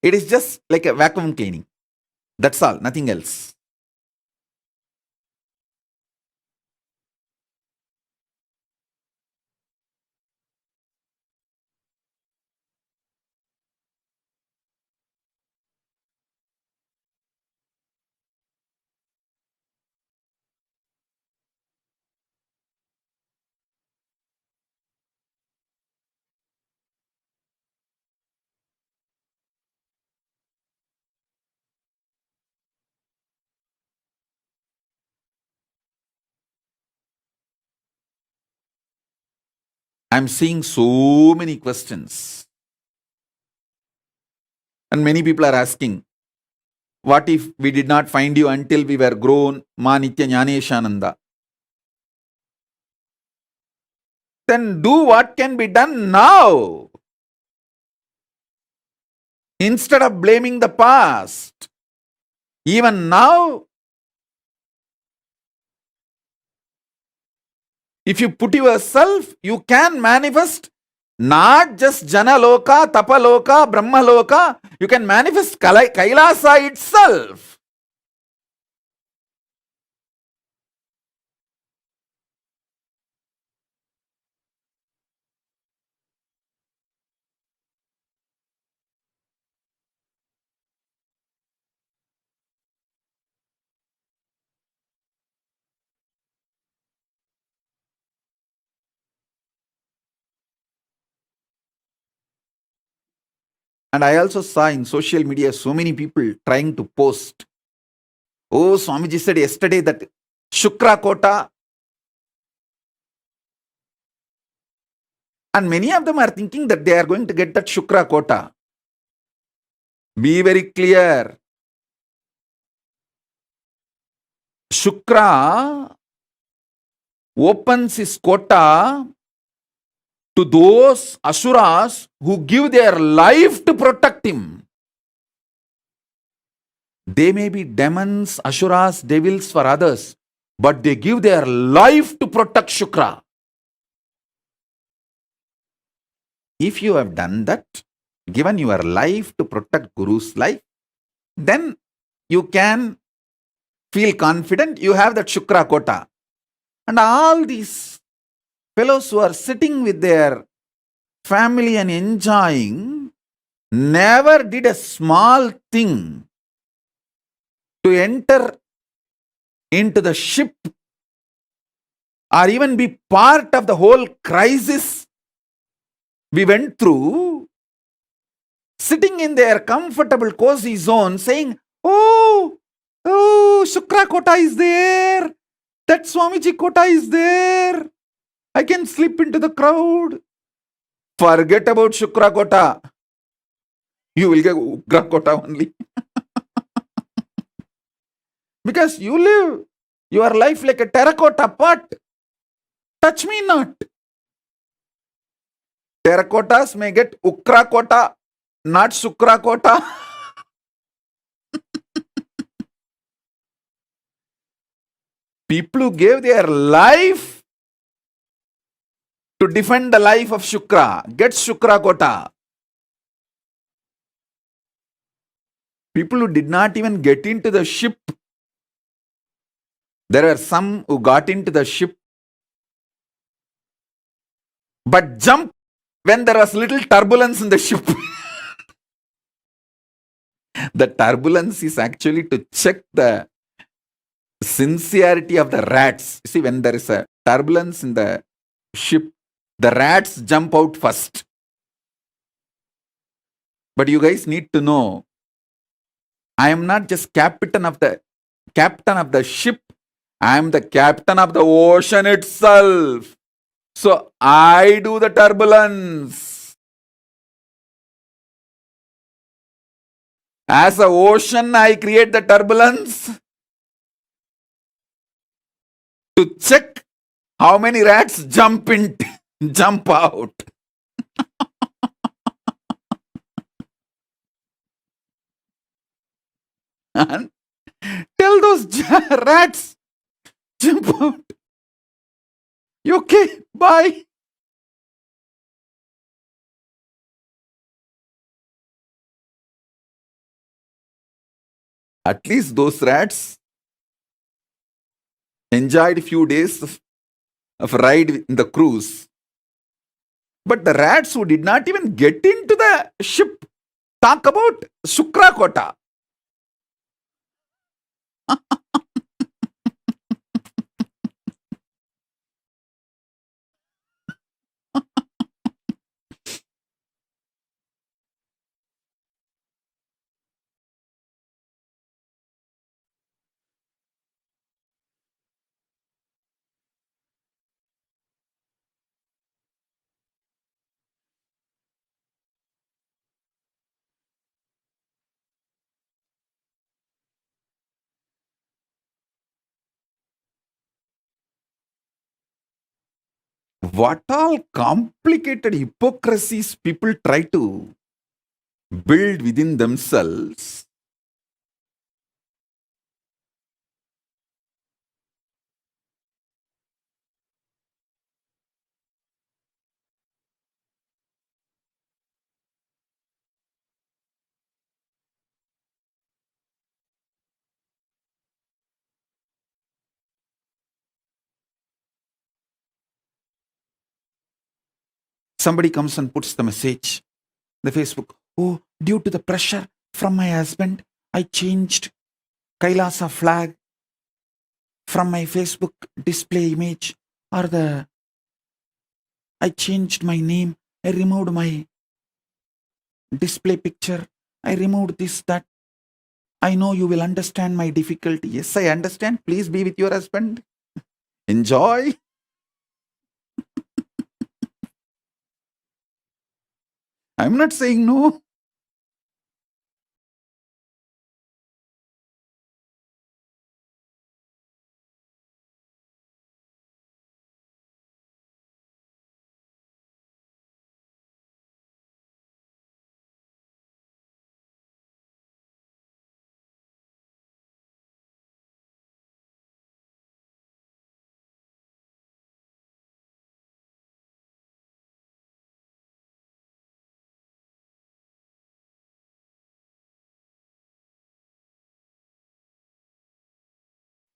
It is just like a vacuum cleaning. That's all, nothing else. I'm seeing so many questions. And many people are asking, what if we did not find you until we were grown, Ma Nitya Jnaneshananda? Then do what can be done now. Instead of blaming the past. Even now, if you put yourself, you can manifest not just Janaloka, Tapaloka, Brahmaloka, you can manifest Kailasa itself. And I also saw in social media so many people trying to post. Oh, Swamiji said yesterday that Shukra Kota. And many of them are thinking that they are going to get that Shukra Kota. Be very clear. Shukra opens his quota to those asuras who give their life to protect him. They may be demons, asuras, devils for others, but they give their life to protect Shukra. If you have done that, given your life to protect Guru's life, then you can feel confident you have that Shukra quota. And all these fellows who are sitting with their family and enjoying never did a small thing to enter into the ship or even be part of the whole crisis we went through, sitting in their comfortable cozy zone saying, oh, Shukra Kota is there, that Swamiji Kota is there, I can slip into the crowd. Forget about Shukra Kota. You will get Ugra Kota only. Because you live your life like a terracotta pot. Touch me not. Terracottas may get Ukra Kota, not Shukra Kota. People who gave their life to defend the life of Shukra get Shukra Kota. People who did not even get into the ship, there were some who got into the ship but jumped when there was little turbulence in the ship. The turbulence is actually to check the sincerity of the rats. See, when there is a turbulence in the ship, the rats jump out first. But you guys need to know, I am not just captain of the ship, I am the captain of the ocean itself. So I do the turbulence. As an ocean, I create the turbulence to check how many rats jump out. And tell those rats, jump out. You okay? Bye. At least those rats enjoyed a few days of ride in the cruise. But the rats who did not even get into the ship, talk about Shukra Kota. What all complicated hypocrisies people try to build within themselves. Somebody comes and puts the message, the Facebook, oh, due to the pressure from my husband, I changed Kailasa flag from my Facebook display image, or I changed my name, I removed my display picture, I removed this, that. I know you will understand my difficulty. Yes, I understand. Please be with your husband. Enjoy. I'm not saying no.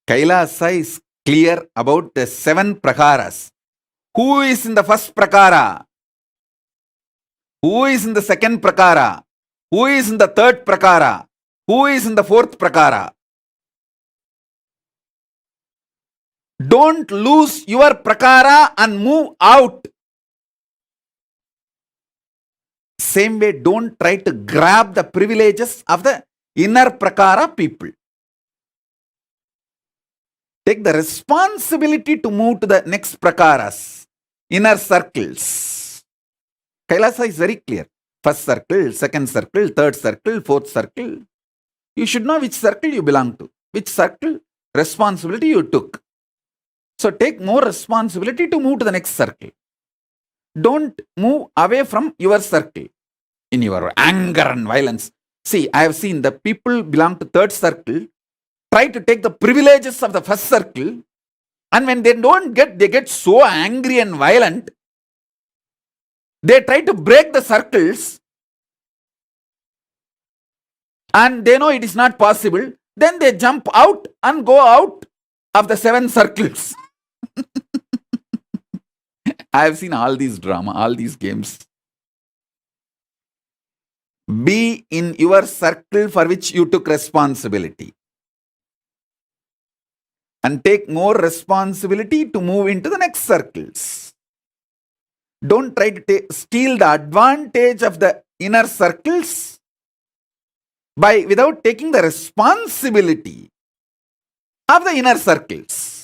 Kailasa is clear about the 7 prakaras. Who is in the first prakara? Who is in the second prakara? Who is in the third prakara? Who is in the fourth prakara? Don't lose your prakara and move out. Same way, don't try to grab the privileges of the inner prakara people. Take the responsibility to move to the next prakaras, inner circles. Kailasa is very clear. First circle, second circle, third circle, fourth circle. You should know which circle you belong to, which circle responsibility you took. So take more responsibility to move to the next circle. Don't move away from your circle in your anger and violence. See, I have seen the people belong to third circle try to take the privileges of the first circle, and when they don't get, they get so angry and violent. They try to break the circles, and they know it is not possible. Then they jump out and go out of the 7 circles. I have seen all these drama, all these games. Be in your circle for which you took responsibility, and take more responsibility to move into the next circles. Don't try to steal the advantage of the inner circles without taking the responsibility of the inner circles.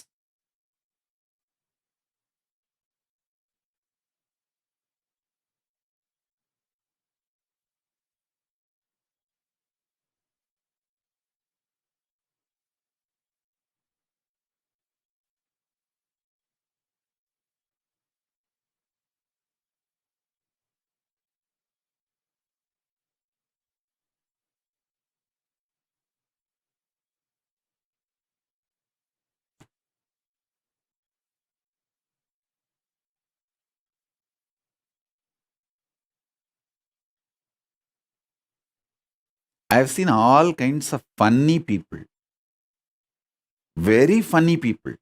I have seen all kinds of funny people, very funny people,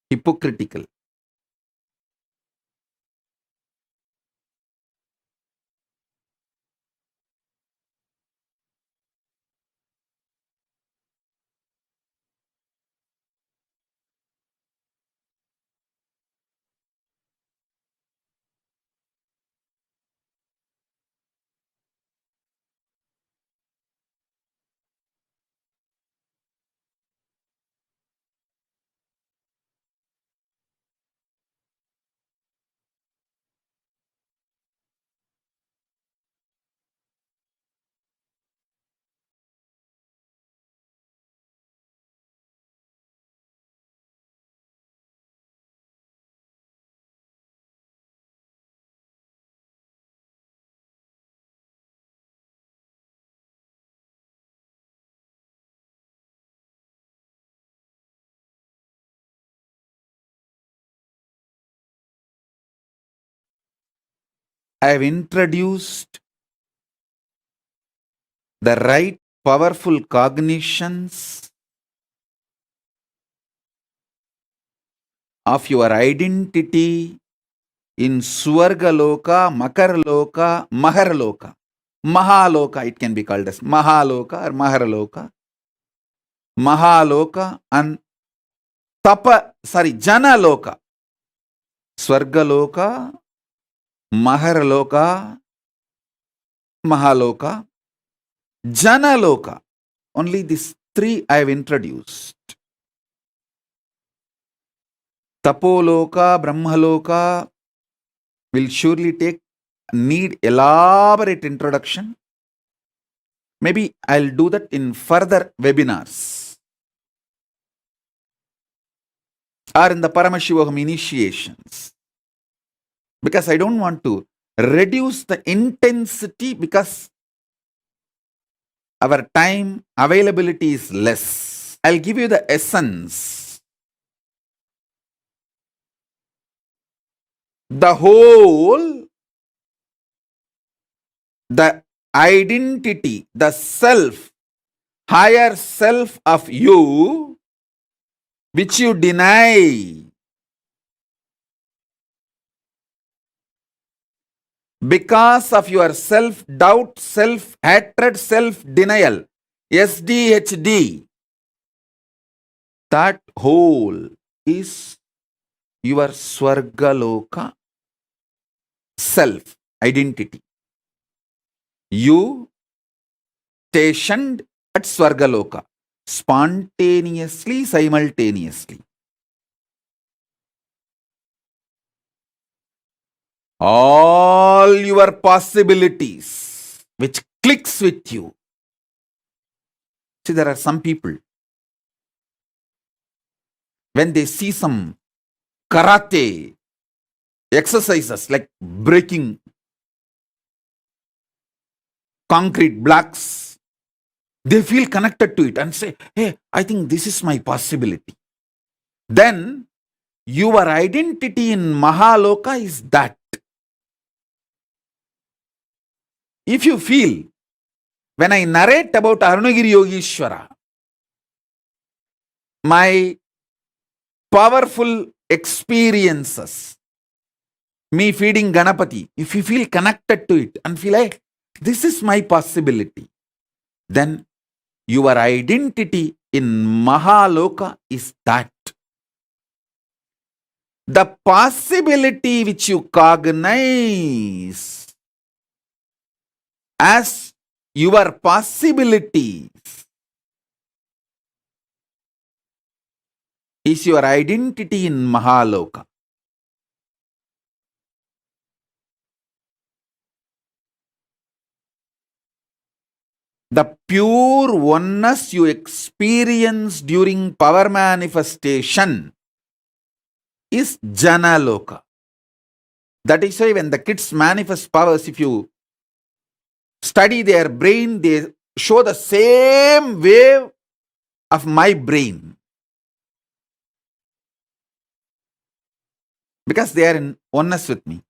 hypocritical. I have introduced the right powerful cognitions of your identity in Swargaloka, Makarloka, Maharloka. Mahaloka, it can be called as Mahaloka or Maharloka. Mahaloka and Janaloka. Swargaloka, Maharloka, Mahaloka, Janaloka. Only these 3 I have introduced. Tapoloka, Brahmaloka will surely need elaborate introduction. Maybe I'll do that in further webinars or in the Paramashivoham initiations, because I don't want to reduce the intensity because our time availability is less. I'll give you the essence. The whole, the identity, the self, higher self of you which you deny. Because of your self-doubt, self-hatred, self-denial, SDHD, that whole is your Swargaloka self identity. You stationed at Swargaloka spontaneously, simultaneously. All your possibilities which clicks with you. See, there are some people, when they see some karate exercises like breaking concrete blocks, they feel connected to it and say, hey, I think this is my possibility. Then your identity in Mahaloka is that. If you feel, when I narrate about Arunagiri Yogeshwara, my powerful experiences, me feeding Ganapati, if you feel connected to it and feel like this is my possibility, then your identity in Mahaloka is that. The possibility which you cognize as your possibilities is your identity in Mahaloka. The pure oneness you experience during power manifestation is Janaloka. That is why when the kids manifest powers, if you study their brain, they show the same wave of my brain. Because they are in oneness with me.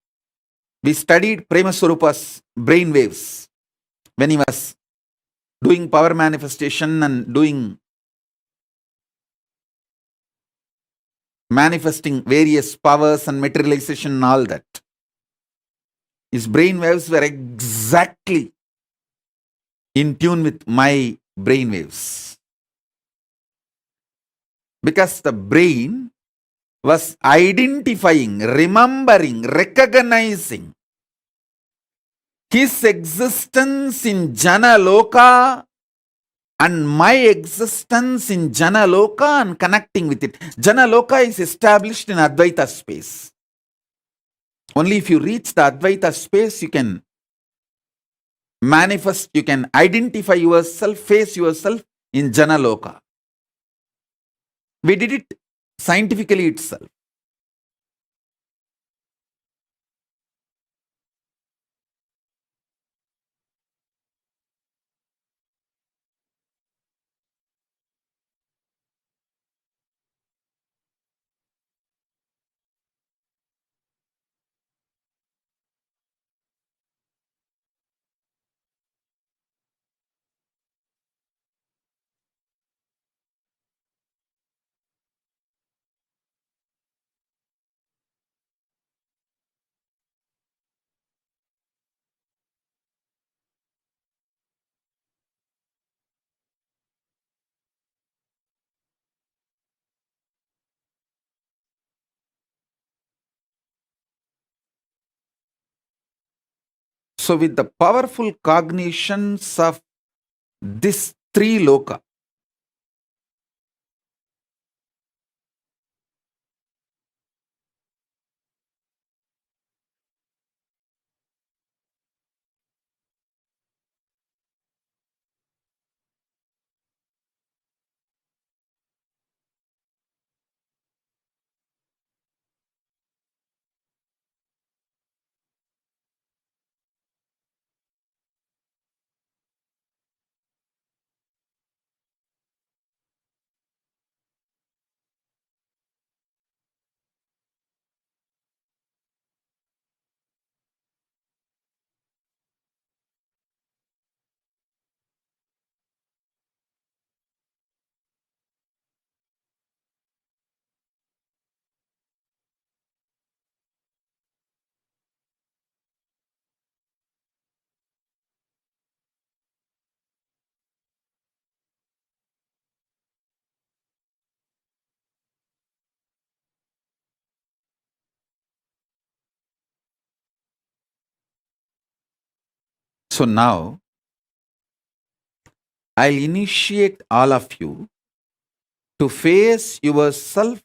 We studied Premaswarupa's brain waves when he was doing power manifestation and doing manifesting various powers and materialization and all that. His brain waves were exactly in tune with my brain waves. Because the brain was identifying, remembering, recognizing his existence in Janaloka and my existence in Janaloka and connecting with it. Janaloka is established in Advaita space. Only if you reach the Advaita space, you can manifest, you can identify yourself, face yourself in Janaloka. We did it scientifically itself. So, with the powerful cognitions of this three loka, So now, I'll initiate all of you to face yourself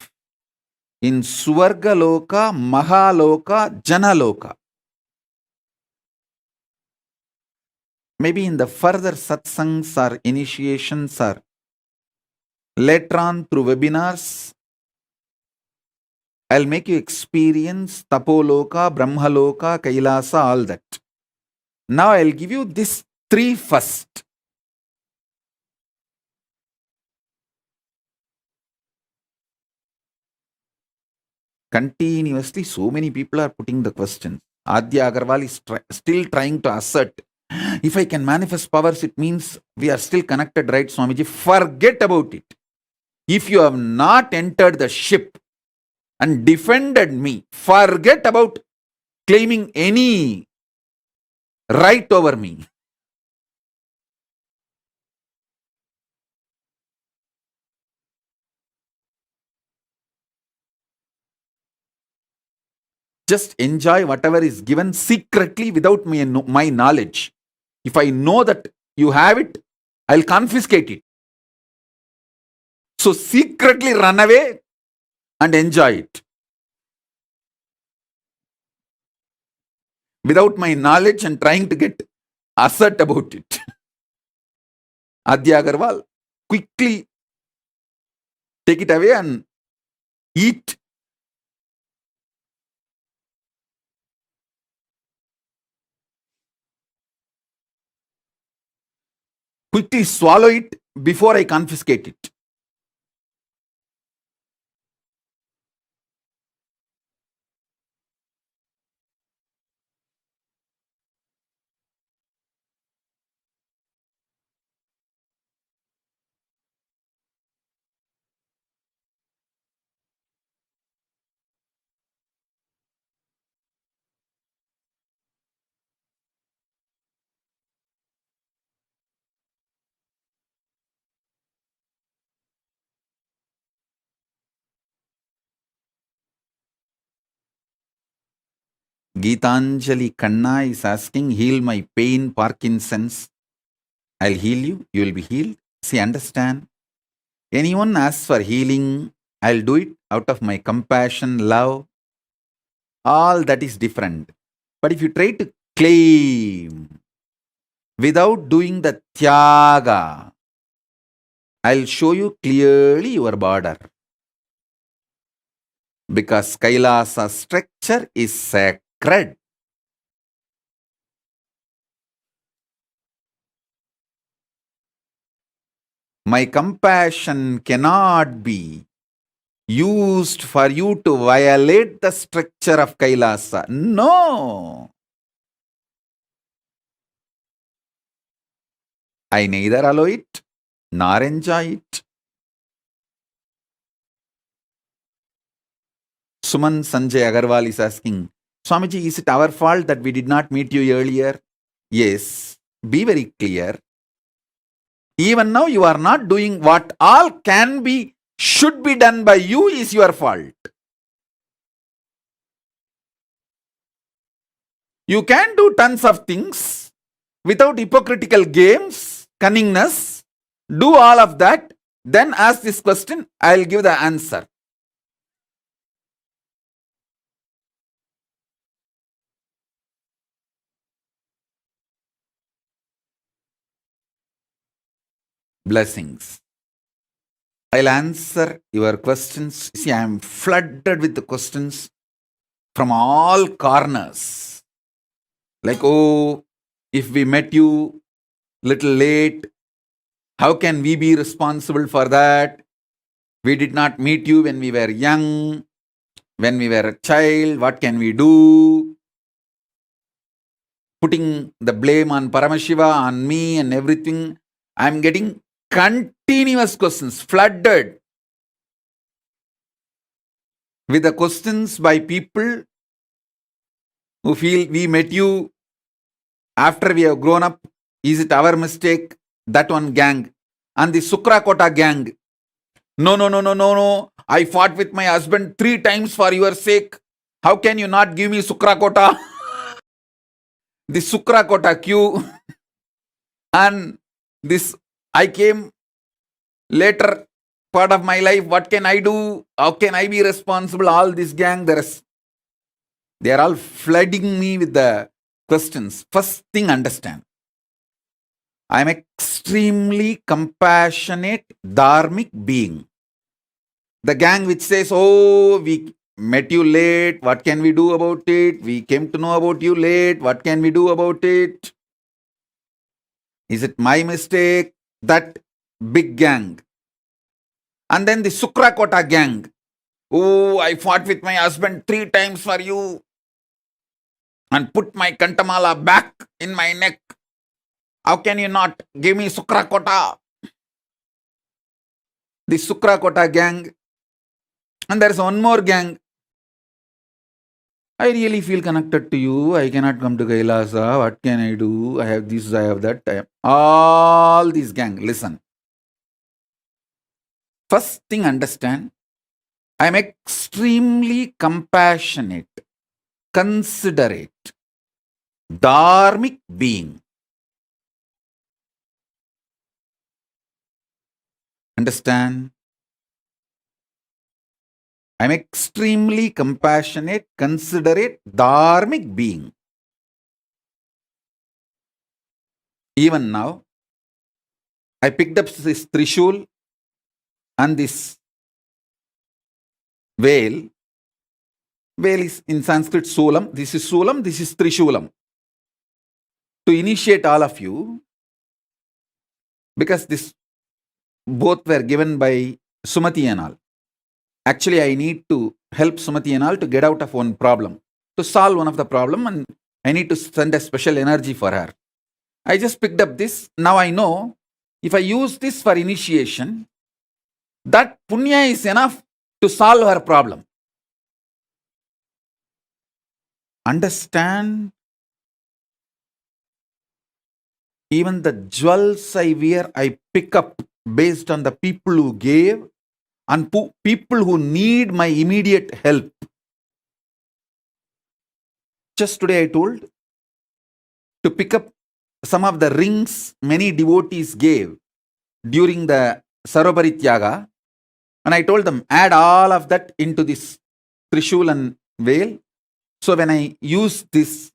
in Swargaloka, Mahaloka, Janaloka. Maybe in the further satsangs or initiations or later on through webinars, I'll make you experience Tapoloka, Brahmaloka, Kailasa, all that. Now I'll give you these three first. Continuously, so many people are putting the questions. Adya Agarwal is still trying to assert, if I can manifest powers, it means we are still connected, right, Swamiji? Forget about it. If you have not entered the ship and defended me, forget about claiming any right over me. Just enjoy whatever is given secretly without my knowledge. If I know that you have it, I'll confiscate it. So secretly run away and enjoy it. Without my knowledge and trying to get assert about it. Adya Agarwal, quickly take it away and eat. Quickly swallow it before I confiscate it. Geetanjali Kanna is asking, heal my pain, Parkinson's. I'll heal you, you will be healed. See, understand. Anyone asks for healing, I'll do it out of my compassion, love. All that is different. But if you try to claim without doing the tyaga, I'll show you clearly your border. Because Kailasa structure is sacred. My compassion cannot be used for you to violate the structure of Kailasa. No. I neither allow it nor enjoy it. Suman Sanjay Agarwal is asking, Swamiji, is it our fault that we did not meet you earlier? Yes. Be very clear. Even now you are not doing what all can be, should be done by you is your fault. You can do tons of things without hypocritical games, cunningness. Do all of that. Then ask this question, I'll give the answer. Blessings. I'll answer your questions. See, I am flooded with the questions from all corners. Like, oh, if we met you little late, how can we be responsible for that? We did not meet you when we were young, when we were a child. What can we do? Putting the blame on Paramashiva, on me and everything. I'm getting continuous questions, flooded with the questions by people who feel we met you after we have grown up. Is it our mistake? That one gang. And the Sukrakota gang. No. I fought with my husband 3 times for your sake. How can you not give me Sukrakota? The Sukrakota queue. And this, I came later part of my life. What can I do? How can I be responsible? All this gang, they are all flooding me with the questions. First thing, understand. I am extremely compassionate, dharmic being. The gang which says, oh, we met you late. What can we do about it? We came to know about you late. What can we do about it? Is it my mistake? That big gang. And then the Sukrakota gang. Oh, I fought with my husband 3 times for you and put my kantamala back in my neck. How can you not give me Sukrakota? The Sukrakota gang. And there's one more gang. I really feel connected to you. I cannot come to Kailasa. What can I do? I have this, I have that. All these gang. Listen. First thing, understand. I am extremely compassionate, considerate, dharmic being. Understand? I am extremely compassionate, considerate, dharmic being. Even now, I picked up this Trishul and this veil. Veil is in Sanskrit Sulam. This is Sulam, this is Trishulam. To initiate all of you, because this both were given by Sumati and all. Actually, I need to help Sumati and all to get out of one problem, to solve one of the problem, and I need to send a special energy for her. I just picked up this. Now I know if I use this for initiation, that punya is enough to solve her problem. Understand? Even the jewels I wear, I pick up based on the people who gave and people who need my immediate help. Just today I told to pick up some of the rings many devotees gave during the Sarvaparityaga, and I told them, add all of that into this Trishul and veil. So when I use this,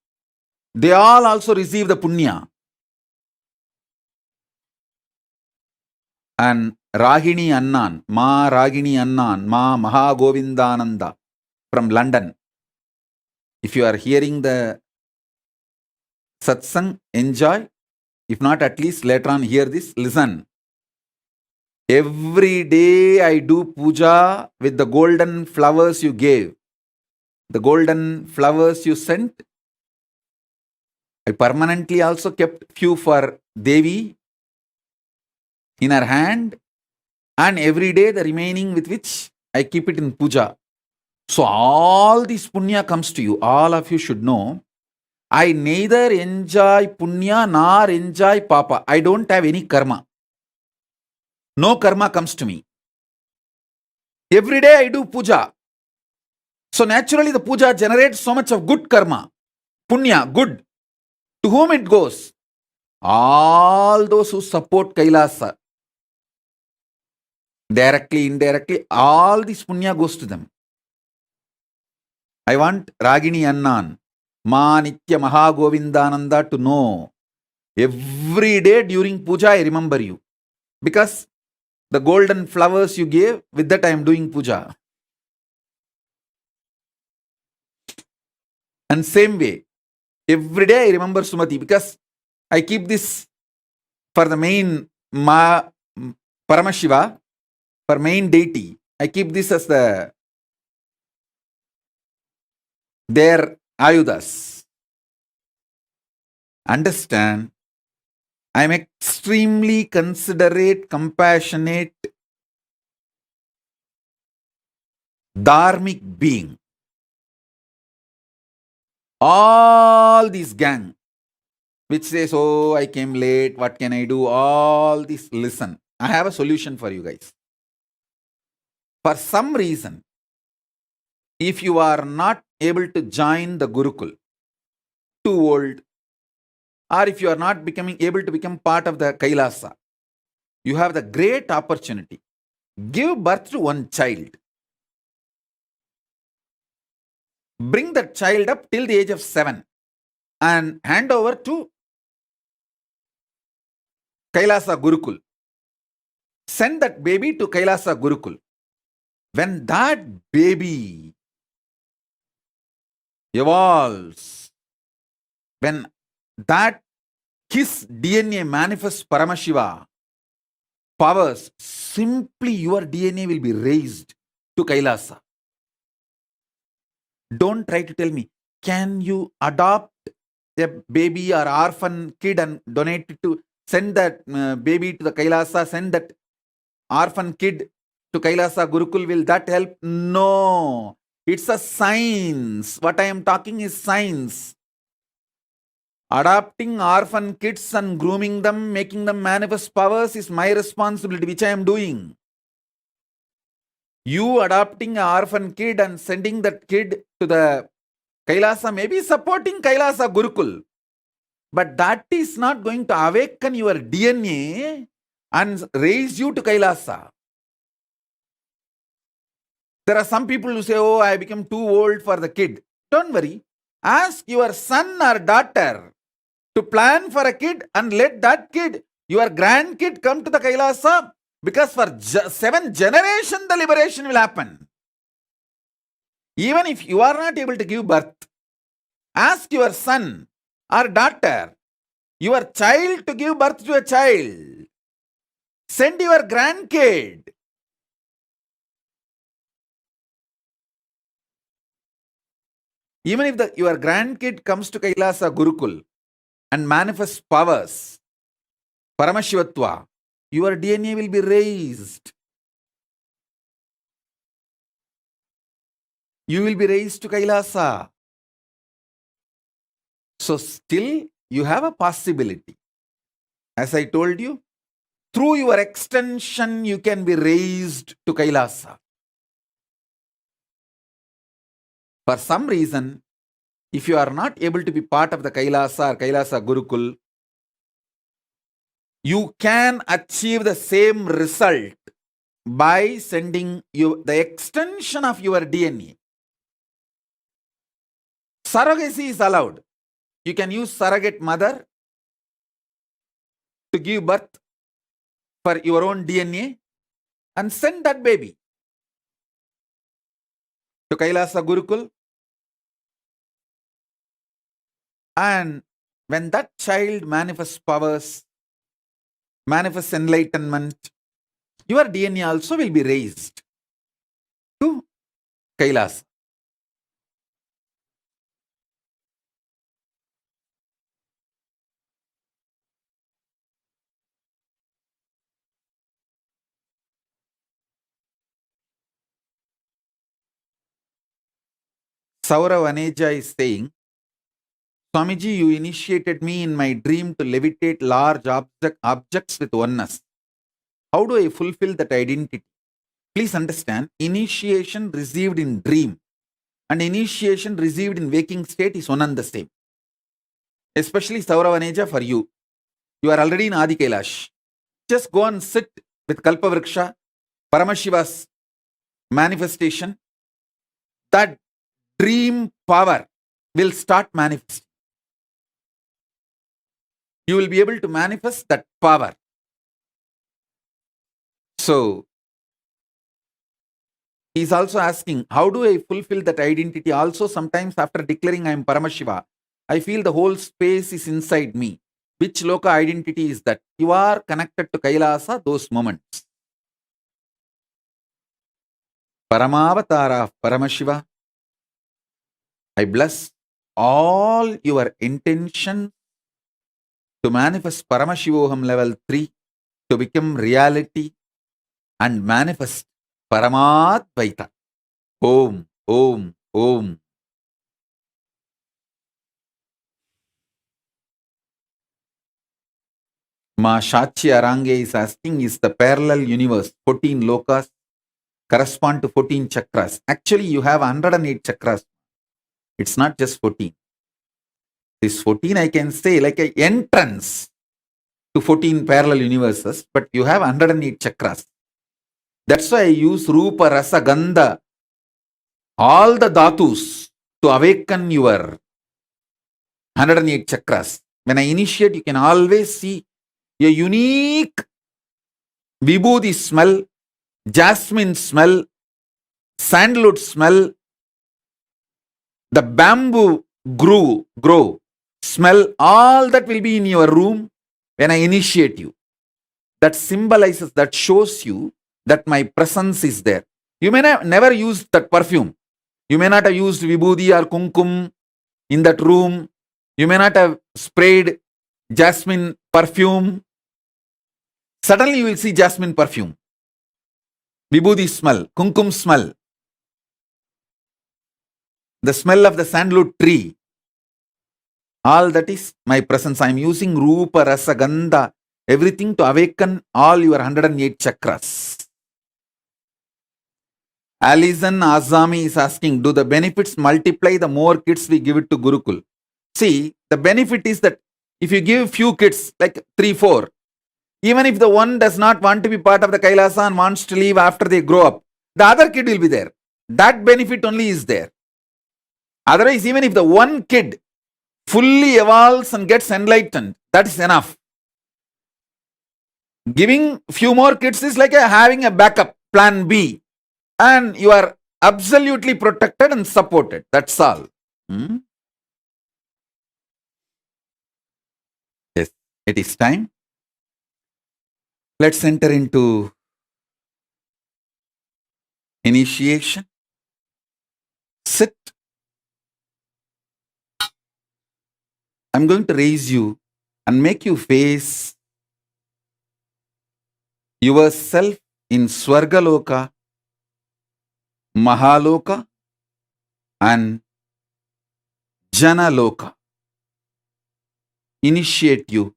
they all also receive the punya. And Ragini Annan, Ma Mahagovindananda from London. If you are hearing the satsang, enjoy. If not, at least later on hear this, listen. Every day I do puja with the golden flowers you gave. The golden flowers you sent. I permanently also kept few for Devi in her hand, and every day the remaining with which I keep it in puja. So all this punya comes to you. All of you should know, I neither enjoy punya nor enjoy papa. I don't have any karma. No karma comes to me. Every day I do puja. So naturally the puja generates so much of good karma. Punya, good. To whom it goes? All those who support Kailasa. Directly, indirectly, all this punya goes to them. I want Ragini Annan, Ma Nitya Mahagovindananda to know. Every day during puja I remember you. Because the golden flowers you gave, with that I am doing puja. And same way, every day I remember Sumati, because I keep this for the main Paramashiva, for main deity. I keep this as their ayudas. Understand? I am extremely considerate, compassionate, dharmic being. All this gang, which says, oh, I came late, what can I do? All this, listen. I have a solution for you guys. For some reason, if you are not able to join the Gurukul, too old, or if you are not becoming able to become part of the Kailasa, you have the great opportunity. Give birth to one child. Bring that child up till the age of 7 and hand over to Kailasa Gurukul. Send that baby to Kailasa Gurukul. When that baby evolves, when that his DNA manifests Paramashiva powers, simply your DNA will be raised to Kailasa. Don't try to tell me, can you adopt a baby or orphan kid and donate it to, send that baby to the Kailasa, send that orphan kid to Kailasa Gurukul, will that help? No. It's a science. What I am talking is science. Adopting orphan kids and grooming them, making them manifest powers is my responsibility, which I am doing. You adopting an orphan kid and sending that kid to the Kailasa, maybe supporting Kailasa Gurukul, but that is not going to awaken your DNA and raise you to Kailasa. There are some people who say, oh, I become too old for the kid. Don't worry. Ask your son or daughter to plan for a kid and let that kid, your grandkid, come to the Kailasa, because for 7 generations the liberation will happen. Even if you are not able to give birth, ask your son or daughter, your child, to give birth to a child. Send your grandkid. Even if your grandkid comes to Kailasa Gurukul and manifests powers, Paramashivatva, your DNA will be raised. You will be raised to Kailasa. So still you have a possibility. As I told you, through your extension you can be raised to Kailasa. For some reason, if you are not able to be part of the Kailasa or Kailasa Gurukul, you can achieve the same result by sending you the extension of your DNA. Surrogacy is allowed. You can use surrogate mother to give birth for your own DNA and send that baby to Kailasa Gurukul. And when that child manifests powers, manifests enlightenment, your DNA also will be raised to Kailasa. Saurav Aneja is saying, Swamiji, you initiated me in my dream to levitate large objects with oneness. How do I fulfill that identity? Please understand, initiation received in dream and initiation received in waking state is one and the same. Especially Saurav Aneja, for you. You are already in Adi Kailash. Just go and sit with Kalpavriksha, Paramashiva's manifestation. That dream power will start manifesting. You will be able to manifest that power. So, he's also asking, how do I fulfill that identity? Also, sometimes after declaring I am Paramashiva, I feel the whole space is inside me. Which loka identity is that? You are connected to Kailasa those moments. Paramavatara of Paramashiva, I bless all your intention to manifest Paramashivoham level 3 to become reality and manifest Paramadvaita. Om, Om, Om. Ma Shachi Arange is asking, is the parallel universe 14 lokas correspond to 14 chakras? Actually, you have 108 chakras. It's not just 14. This 14 I can say like an entrance to 14 parallel universes, but you have 108 chakras. That's why I use Rupa, Rasa, Gandha, all the dhatus to awaken your 108 chakras. When I initiate, you can always see a unique vibhuti smell, jasmine smell, sandalwood smell, the bamboo grow smell, all that will be in your room when I initiate you. That symbolizes, that shows you that my presence is there. You may never use that perfume. You may not have used vibhuti or kumkum in that room. You may not have sprayed jasmine perfume. Suddenly you will see jasmine perfume, vibhuti smell, kumkum smell, the smell of the sandalwood tree. All that is my presence. I am using Rupa, Rasa, Gandha, everything to awaken all your 108 chakras. Alison Azami is asking, do the benefits multiply the more kids we give it to Gurukul? See, the benefit is that if you give few kids, like 3, 4, even if the one does not want to be part of the Kailasa and wants to leave after they grow up, the other kid will be there. That benefit only is there. Otherwise, even if the one kid fully evolves and gets enlightened, that is enough. Giving few more kids is like having a backup, plan B. And you are absolutely protected and supported. That's all. Yes, it is time. Let's enter into initiation. Sit. I'm going to raise you and make you face yourself in Swargaloka, Mahaloka, and Janaloka. Initiate you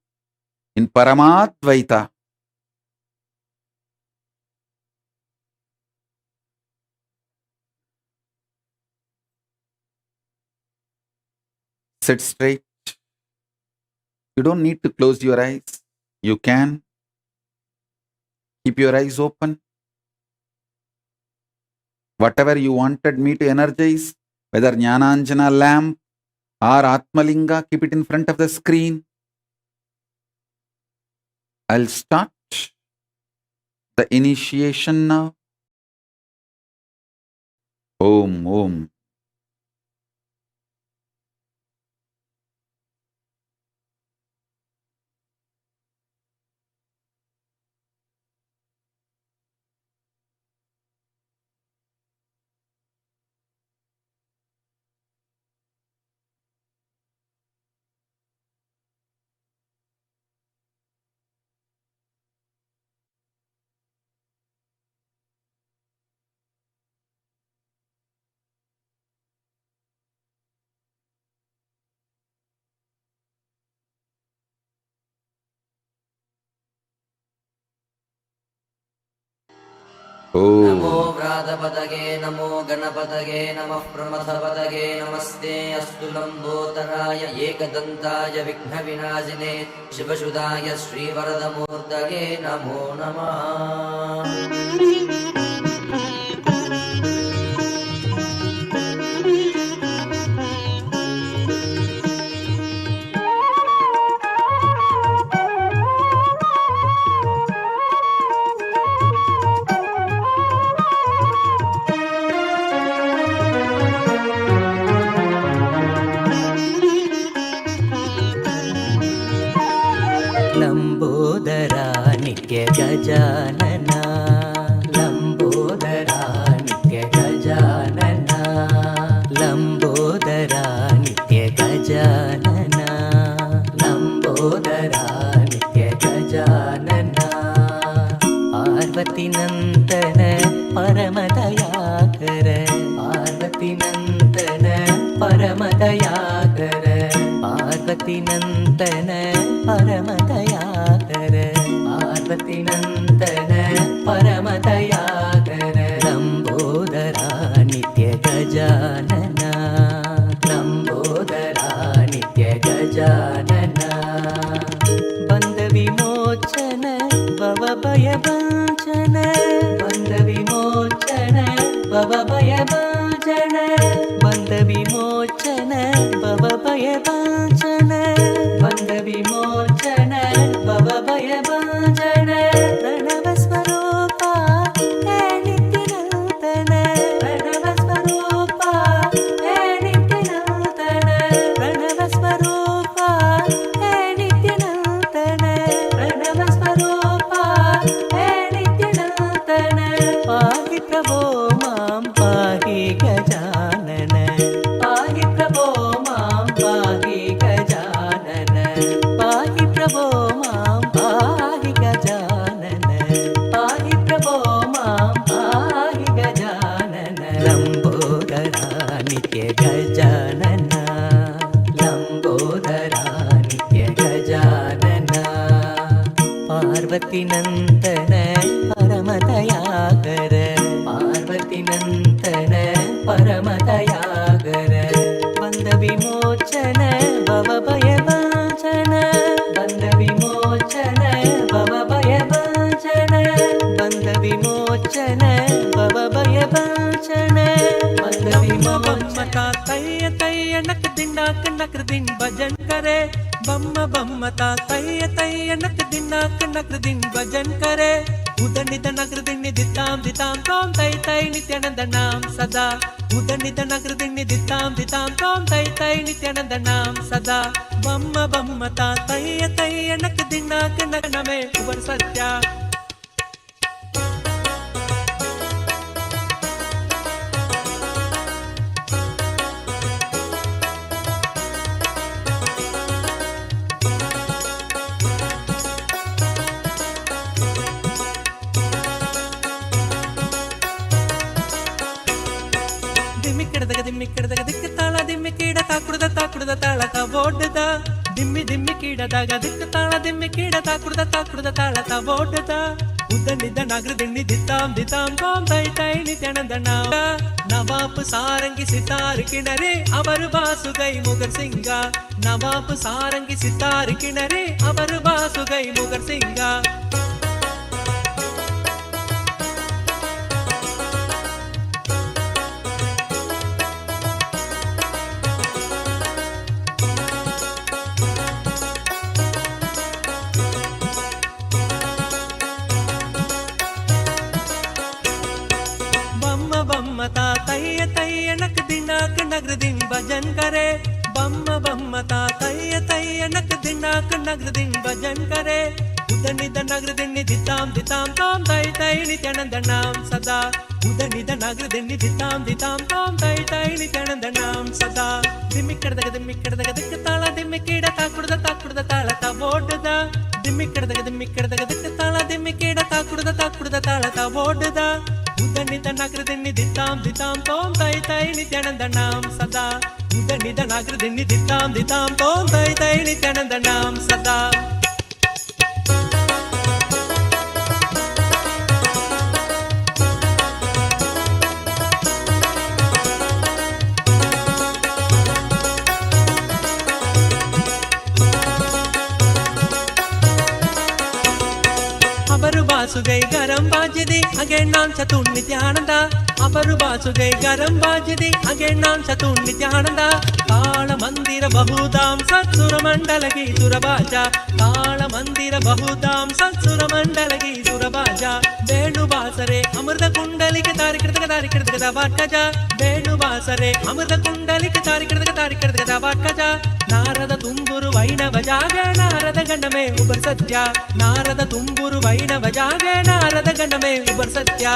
in Paramadvaita. Sit straight. You don't need to close your eyes. You can keep your eyes open. Whatever you wanted me to energize, whether Jnananjana lamp or Atmalinga, keep it in front of the screen. I'll start the initiation now. Om Om. नमो व्रातपदगे नमो गणपतगे नमः प्रमथपदगे नमस्ते अस्तु लम्बोदराय एकदन्ताय विघ्नविनाशिने शिवसुधाय श्रीवरदमूर्तये नमो नमः। लंबोदरा नित्य गजानना लंबोदरा नित्य गजानना लंबोदरा नित्य गजानना लंबोदरा नित्य गजानना पार्वती नंदन परमदयाकर पार्वती नंदन परमदयाकर पार्वती नंदन परमदयाकर पार्वती नंदन परमदयाकर लंबोदरा नित्य गजानना लंबोदरा नित्य गजानना बन्धविमोचन भवभयभञ्जन बन्धविमोचन भवभयभञ्जन बन्धविमोचन भवभयभञ्जन बन्धविमोचन भवभयभञ्जन प्रणवस्वरूपा हे नित्यनूतन प्रणवस्वरूपा हे नित्यनूतन प्रणवस्वरूपा हे नित्यनूतन प्रणवस्वरूपा हे नित्यनूतन पाहि प्रभो मां पाहि गजानन पाहि प्रभो मां पाहि गजानन पाहि प्रभो मां पाहि गजानन पाहि प्रभो मां पाहि गजानन लम्बोदरा नित्य गजानन लम्बोदरा नित्य गजानन पार्वती नन्दन परमदयाकर पार्वती नन्दन परमदयाकर बन्धविमोचन भवभयभञ्जन बन्धविमोचन भवभयभञ्जन बन्धविमोचन भवभयभञ्जन बम्मता तैय तैय नक नक दिन भजन करे बम्मता तैय तैय नक दिन भजन करे उदनित नगर दिन दिताम तोम तै तै नित्यानंद नाम सदा उदनित नगर दिन दिताम तोम तै तै नित्यानंद नाम सदा बम्मता तैय तैय नक नमे उबर सत्या ದಿಮ್ಮಿಕ್ಕಿಡದಾಗ ದಿಕ್ಕ ತಾಳ ದಿಮ್ಮಿಕ್ಕೀಡ ತಾಕುಡದ ತಾಳಕ ಓಡದ ದಿಮ್ಮಿ ಕೀಡದಾಗ ದಿಕ್ಕ ತಾಳ ದಿಮ್ಮಿಕ್ಕೀಡ ತಾಕುಡದ ತಾಳಕ ಓಡದ ಉದ್ದನಿದ್ದ ನಗರ ದಿಣ್ಣಿ ದಿತ್ತಾಂ ತೋಂ ತೈ ತೈ ನಿತ್ಯಾನಂದ ನವಾಬ್ ಸಾರಂಗಿ ಸಿತಾರ್ ಕಿಣರೆ ಅವರು ಬಾಸುಗೈ ಮುಗರ್ ಸಿಂಗ ನವಾಬ್ ಸಾರಂಗಿ ಸಿತಾರ್ ಕಿಣರೆ ಅವರು ಬಾಸುಗೈ ಮುಗರ್ ಸಿಂಗ बम्मता तैय तैय नक नगर दिन भजन करे बम्मता तैय तैय नक नगर दिन भजन करे उदनिद नगर दिन दिताम तोम तै तै नित्यानंद नाम सदा उदनिद नगर दिन दिताम तोम तै तै नित्यानंद नाम सदा दिम्मिक्किडದಾಗ दिक्क ताಳ दिम्मिಕ್ಕೀಡ ತಾಕುಡದ ತಾಳಕ ಓಡದ ದಿಮ್ಮಿಕ್ಕಿಡದಾಗ ದಿಕ್ಕ ತಾಳ ದಿಮ್ಮಿಕ್ಕೀಡ ತಾಕುಡದ ತಾಳಕ ಓಡದ उदनिद नगर दिन दिताम तोम तै तै नित्यानंद नाम सदा उदनिद नगर दिन दिताम तोम तै तै नित्यानंद नाम सदा अबरु बासुगै गरम बाजदी अगे नाम चतुर नित्यानंद अबरु बासुगै गरम बाजदी अगे नाम चतुर नित्यानंद ताल मंदिर बहुधाम सत्सुर मंडल की सुरबाजा ताल मंदिर बहुधाम सत्सुर मंडल की सुरबाजा वेणु बासरे अमृत कुंडली के तारिकृतक वाटजा वेणु बासरे अमृत कुंडली के तारिकृतक वाटजा नारद तुम्बुरु वैणव जागे नारद गणमे उबर सत्य नारद तुम्बुरु वैणव जागे नारद गणमे उबर सत्य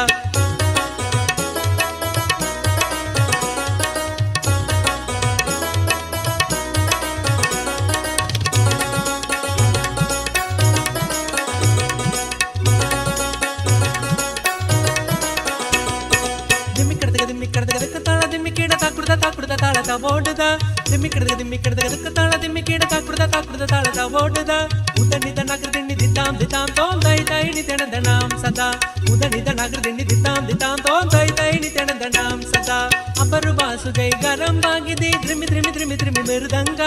ದಿಮ್ಮಿಕ್ಕಿಡದಾಗ ತಾಳ ದಿಮ್ಮಿಕ್ಕೀಡ ತಾಕುಡದ ತಾಳಕ ಓಡದ ದಿಮ್ಮಿಕ್ಕಿಡದಾಗ ತಾಳ ದಿಮ್ಮಿಕ್ಕೀಡ ತಾಕುಡದ ತಾಳಕ ಓಡದ ಉದನಿದ ನಗರ ದಿಣ್ಣಿ ದಿತ್ತಾಂ ತೋಂ ತೈ ತೈ ನಿತ್ಯಾನಂದ ನಾಮ ಸದಾ ಉದನಿದ ನಗರ ದಿಣ್ಣಿ ದಿತ್ತಾಂ ತೋಂ ತೈ ತೈ ನಿತ್ಯಾನಂದ ನಾಮ ಸದಾ ಅಬರು ಬಾಸುಗೈ ಗರಂ ಬಾಗಿದೆ ದ್ರಿಮಿ ದ್ರಿಮಿ ದ್ರಿಮಿ ದ್ರಿಮಿ ಮೃದಂಗ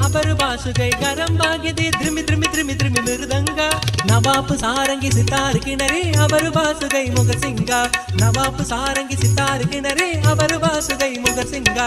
ಅಬರು ಬಾಸುಗೈ ಗರಂ ಬಾಗಿದೆ ದ್ರಿಮಿ ದ್ರಿಮಿ ದ್ರಿಮಿ ದ್ರಿಮಿ ಮೃದಂಗ ನವಾಪು ಸಾರಂಗಿ ಸಿತಾರ್ ಕಿಣರೆ ಅಬರು ಬಾಸುಗೈ ಮೊಗರ್ ಸಿಂಗ ನವಾಪು ಸಾರಂಗಿ ಸಿತಾರ್ ಕಿಣರೆ ಅಬರು ಬಾಸುಗೈ ಮೊಗರ್ ಸಿಂಗ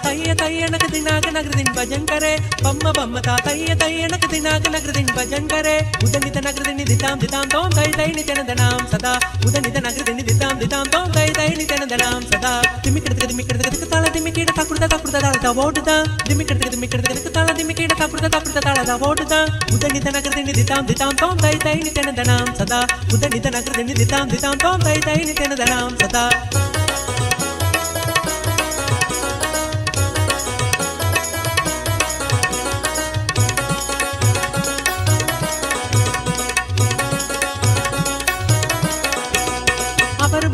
तैय तैय नक दिनाक नगरदिन भजन करे बम्म बम्म ता तैय तैय नक दिनाक नगरदिन भजन करे उदनित नगरदिन दिताम दिताम तोम तै तै नित्यानंद नाम सदा उदनित नगरदिन दिताम दिताम तोम तै तै नित्यानंद नाम सदा दिमिकिडक ताला दिमिकिड तकुडदा ताला वोडदा दिमिकिडक ताला दिमिकिड तकुडदा ताला वोडदा उदनित नगरदिन दिताम दिताम तोम तै तै नित्यानंद नाम सदा उदनित नगरदिन दिताम दिताम तोम तै तै नित्यानंद नाम सदा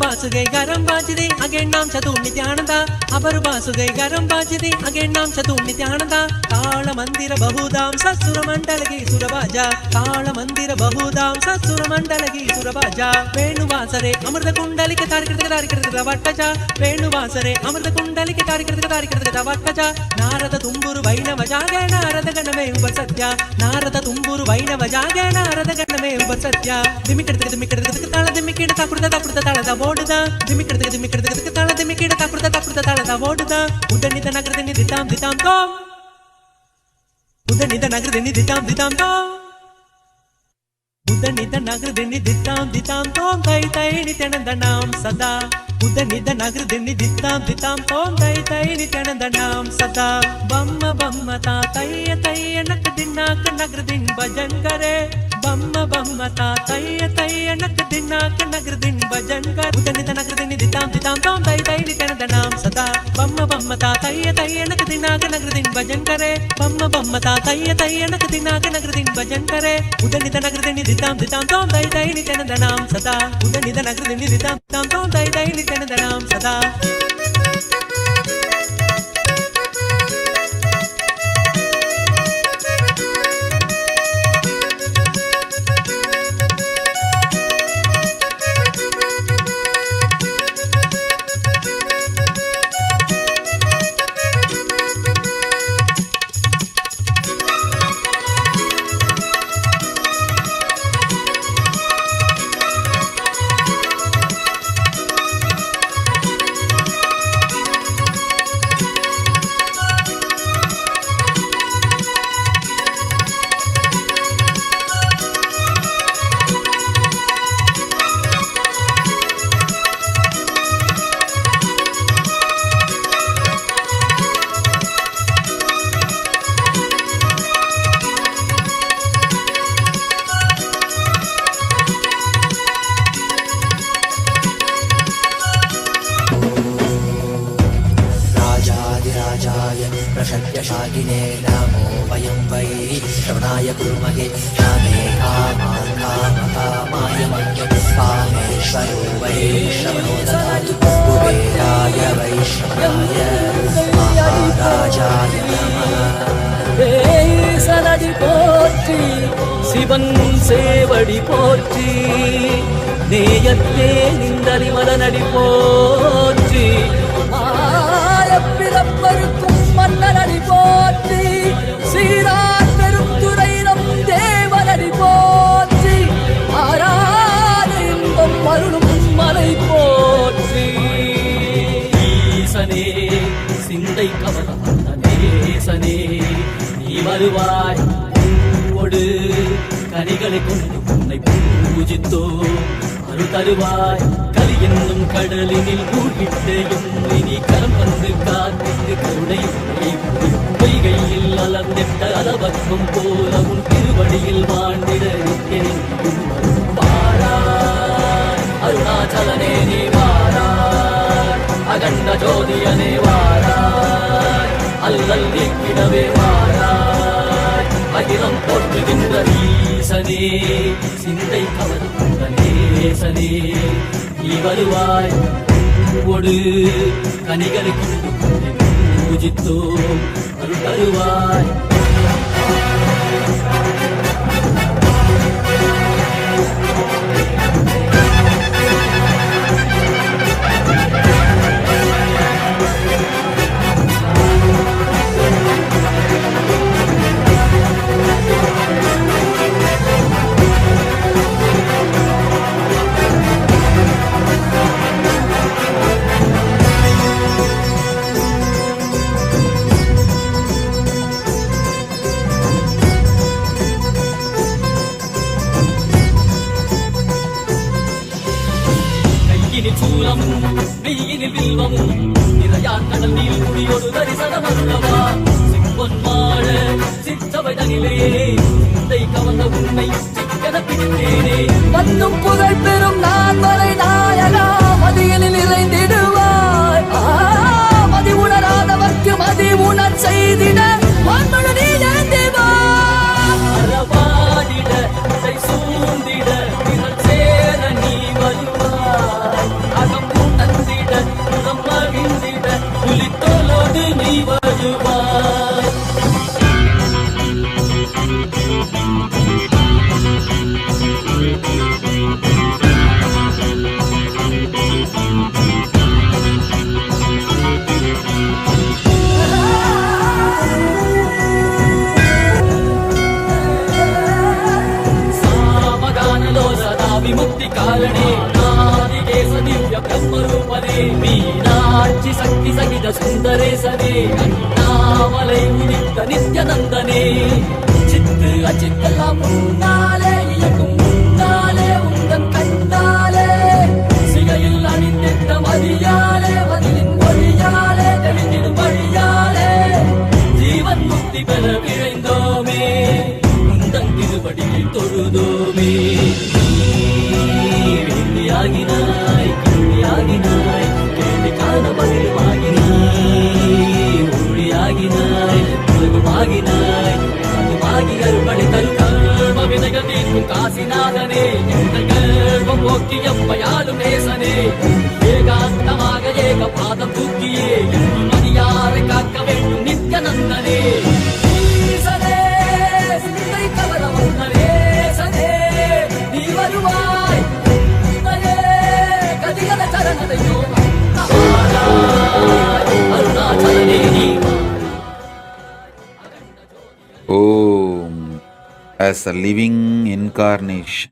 बासुगै गरम बाजदे अगेन नाम चतु नित्यानंद अबर बासुगै गरम बाजदे अगेन नाम चतु नित्यानंद ताल मंदिर बहुदाम ससुर मंडलगी सुरबाजा ताल मंदिर बहुदाम ससुर मंडलगी सुरबाजा वेणुवासरे अमृत कुंडलिके तारिकृत वट्टजा वेणुवासरे अमृत कुंडलिके तारिकृत वट्टजा नारद तुम्बुरु वैणव जागे नारद गणमे उबर सत्य नारद तुम्बुरु वैणव जागे नारद गणमे उबर सत्य दिमिकिडक ताल दिमिकिड तकुडदा ताला वोडदा दिमिकिडक ताला दिमिकिड तकुडदा ताला वोडदा उदनित नगरदिन दिताम दिताम तोम उदनित नगरदिन दिताम दिताम तोम उदनित नगरदिन दिताम दिताम तोम तै तै नित्यानंद नाम सदा उदनित नगरदिन दिताम दिताम तोम तै तै नित्यानंद नाम सदा बम्म बम्म ता तैय तैय नक दिनाक नगरदिन भजन करे बम्म बम्म ता तैय तैय नक दिनाक नगरदिन भजन कर उदनित नगरदिन दिताम दिताम तोम तै तै नित्यानंद नाम सदा बम्म बम्म ता तैय तैय नक दिनाक नगरदिन भजन करे बम्म बम्म ता तैय तैय नक दिनाक नगरदिन भजन करे उदनित नगरदिन दिताम दिताम तोम तै तै नित्यानंद नाम सदा उदनित नगरदिन दिताम दिताम तोम तै तै नित्यानंद नाम सदा प्रशक्यशालिने नमो वयं वै श्रवणाय कुर्महे कामे कामाय मह्यं कामेश्वरो वै श्रवणो ददातु कुबेराय वैष्णवाय महाराजाय नमः சனடி போற்றி சிவன் சேவடி போற்றி நேயத்தே நிந்தரி மலனடி போற்றி ஆயப்பிறப்பருக்கும் மன்னனடி போற்றி சீரார் பெருந்துரை நம் தேவனடி போற்றி ஆராத இன்பம் அருளும் மலை போற்றி ஈசனே சிந்தை கவனம் நேசனே நீ வருவாய் பூவோடு கனிகளை கொண்டு உன்னை பூஜித்தோ அருள் தருவாய் கலி என்னும் கடலினில் மூழ்கிட்டேயும் இனி கரம் வந்து காத்திட்டு கருணை பொய்கையில் அலர்ந்திட்ட அளவக்கம் போல உன் திருவடியில் வாழ்ந்திட வாராய் அருணாச்சலனே நீ வாராய் அகண்ட ஜோதியனே வாராய் அல்லல் நீக்கிடவே வாராய் அகிலம் போற்றுகின்ற ஈசனே சிந்தை கவர்ந்த நேசனே நீ வருவாய் அன்போடு கனிகளை கொண்டு பூஜித்தோம் அருள் தருவாய். கையினில் சூலமும் மெய்யினில் வில்வமும் நிறையார் கடல் நீர் குடியொரு தரிசனம் அருளவா. சிப்பொன் மாட சிற்றவை தனிலே சிந்தை கவர்ந்த உன்னை சிக்கன பிடித்தேனே. மன்னும் புகழ் பெறும் நான் வரை நாயகா மதியனில் நிறைந்திடுவாய். மதி உணராதவர்க்கு மதி உணர் செய்திட மண்மணு நீ எழுந்திவா. அறவாடிட இசை சூழ்ந்திட திரள் சேர நீ வருவாய். அகம் உணர்ந்திட புறம் மகிழ்ந்திட புலித்தோலோடு நீ வருவாய். சாமகானலோ சதா விமுக்தி காரணே நாதிகேச திவ்ய பிரம்மரூபனே மீனாட்சி சக்தி சகித சுந்தரேசனே அண்ணாமலை உதித்த நித்யநந்தனே. சித்து அச்சித்தெல்லாம் முன்னாலே இயக்கும் முன்னாலே உந்தன் கண்ணாலே சிகையில் அணிந்திட்ட மதியாலே மதியின் மொழியாலே தெளிந்திடும் வழியாலே ஜீவன் முக்தி பெற விழைந்தோமே உந்தன் திருவடியில் தொழுதோமே. வேண்டியாகினாய் கேள்வியாகினாய் கேள்வி காண பதிலுமாகினாய் ஒளியாகினாய் உலகமாகினாய் அதுமாகி அருள்படை தரும் கர்ம வினைகள் தீர்க்கும் காசிநாதனே எங்கள் கர்மம் போக்கி எம்மையாலும் நேசனே. ஏகாந்தமாக ஏக பாதம் தூக்கியே மதியாரை காக்க வேண்டும் நித்யநந்தனே. ஈசனே, சிந்தை கவர வந்தனேசனே, நீ வருவாய் உன்னையே கதிகல சரணதையோ அருணாச்சலனே நீ Om, as a living incarnation,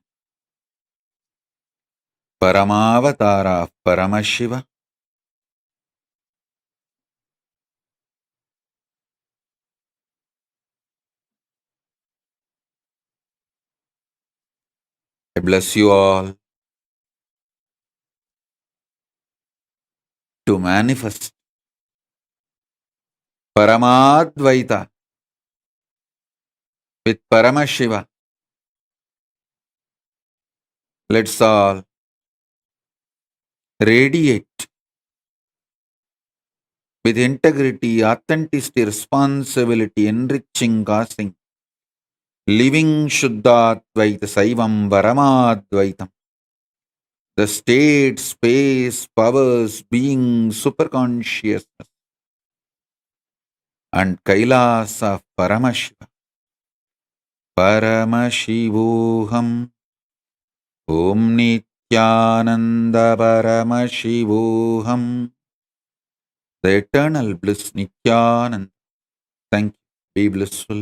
Paramavatara of Paramashiva, I bless you all to manifest Paramadvaita with Paramashiva. Let's all radiate with integrity, authenticity, responsibility, enriching, causing, living Shuddhadvaita, Saivam, Paramadvaitam. The state, space, powers, being, superconsciousness, and Kailasa of Paramashiva. Paramashivoham Om Nithyananda Paramashivoham. The eternal bliss Nithyananda. Thank you. Be blissful.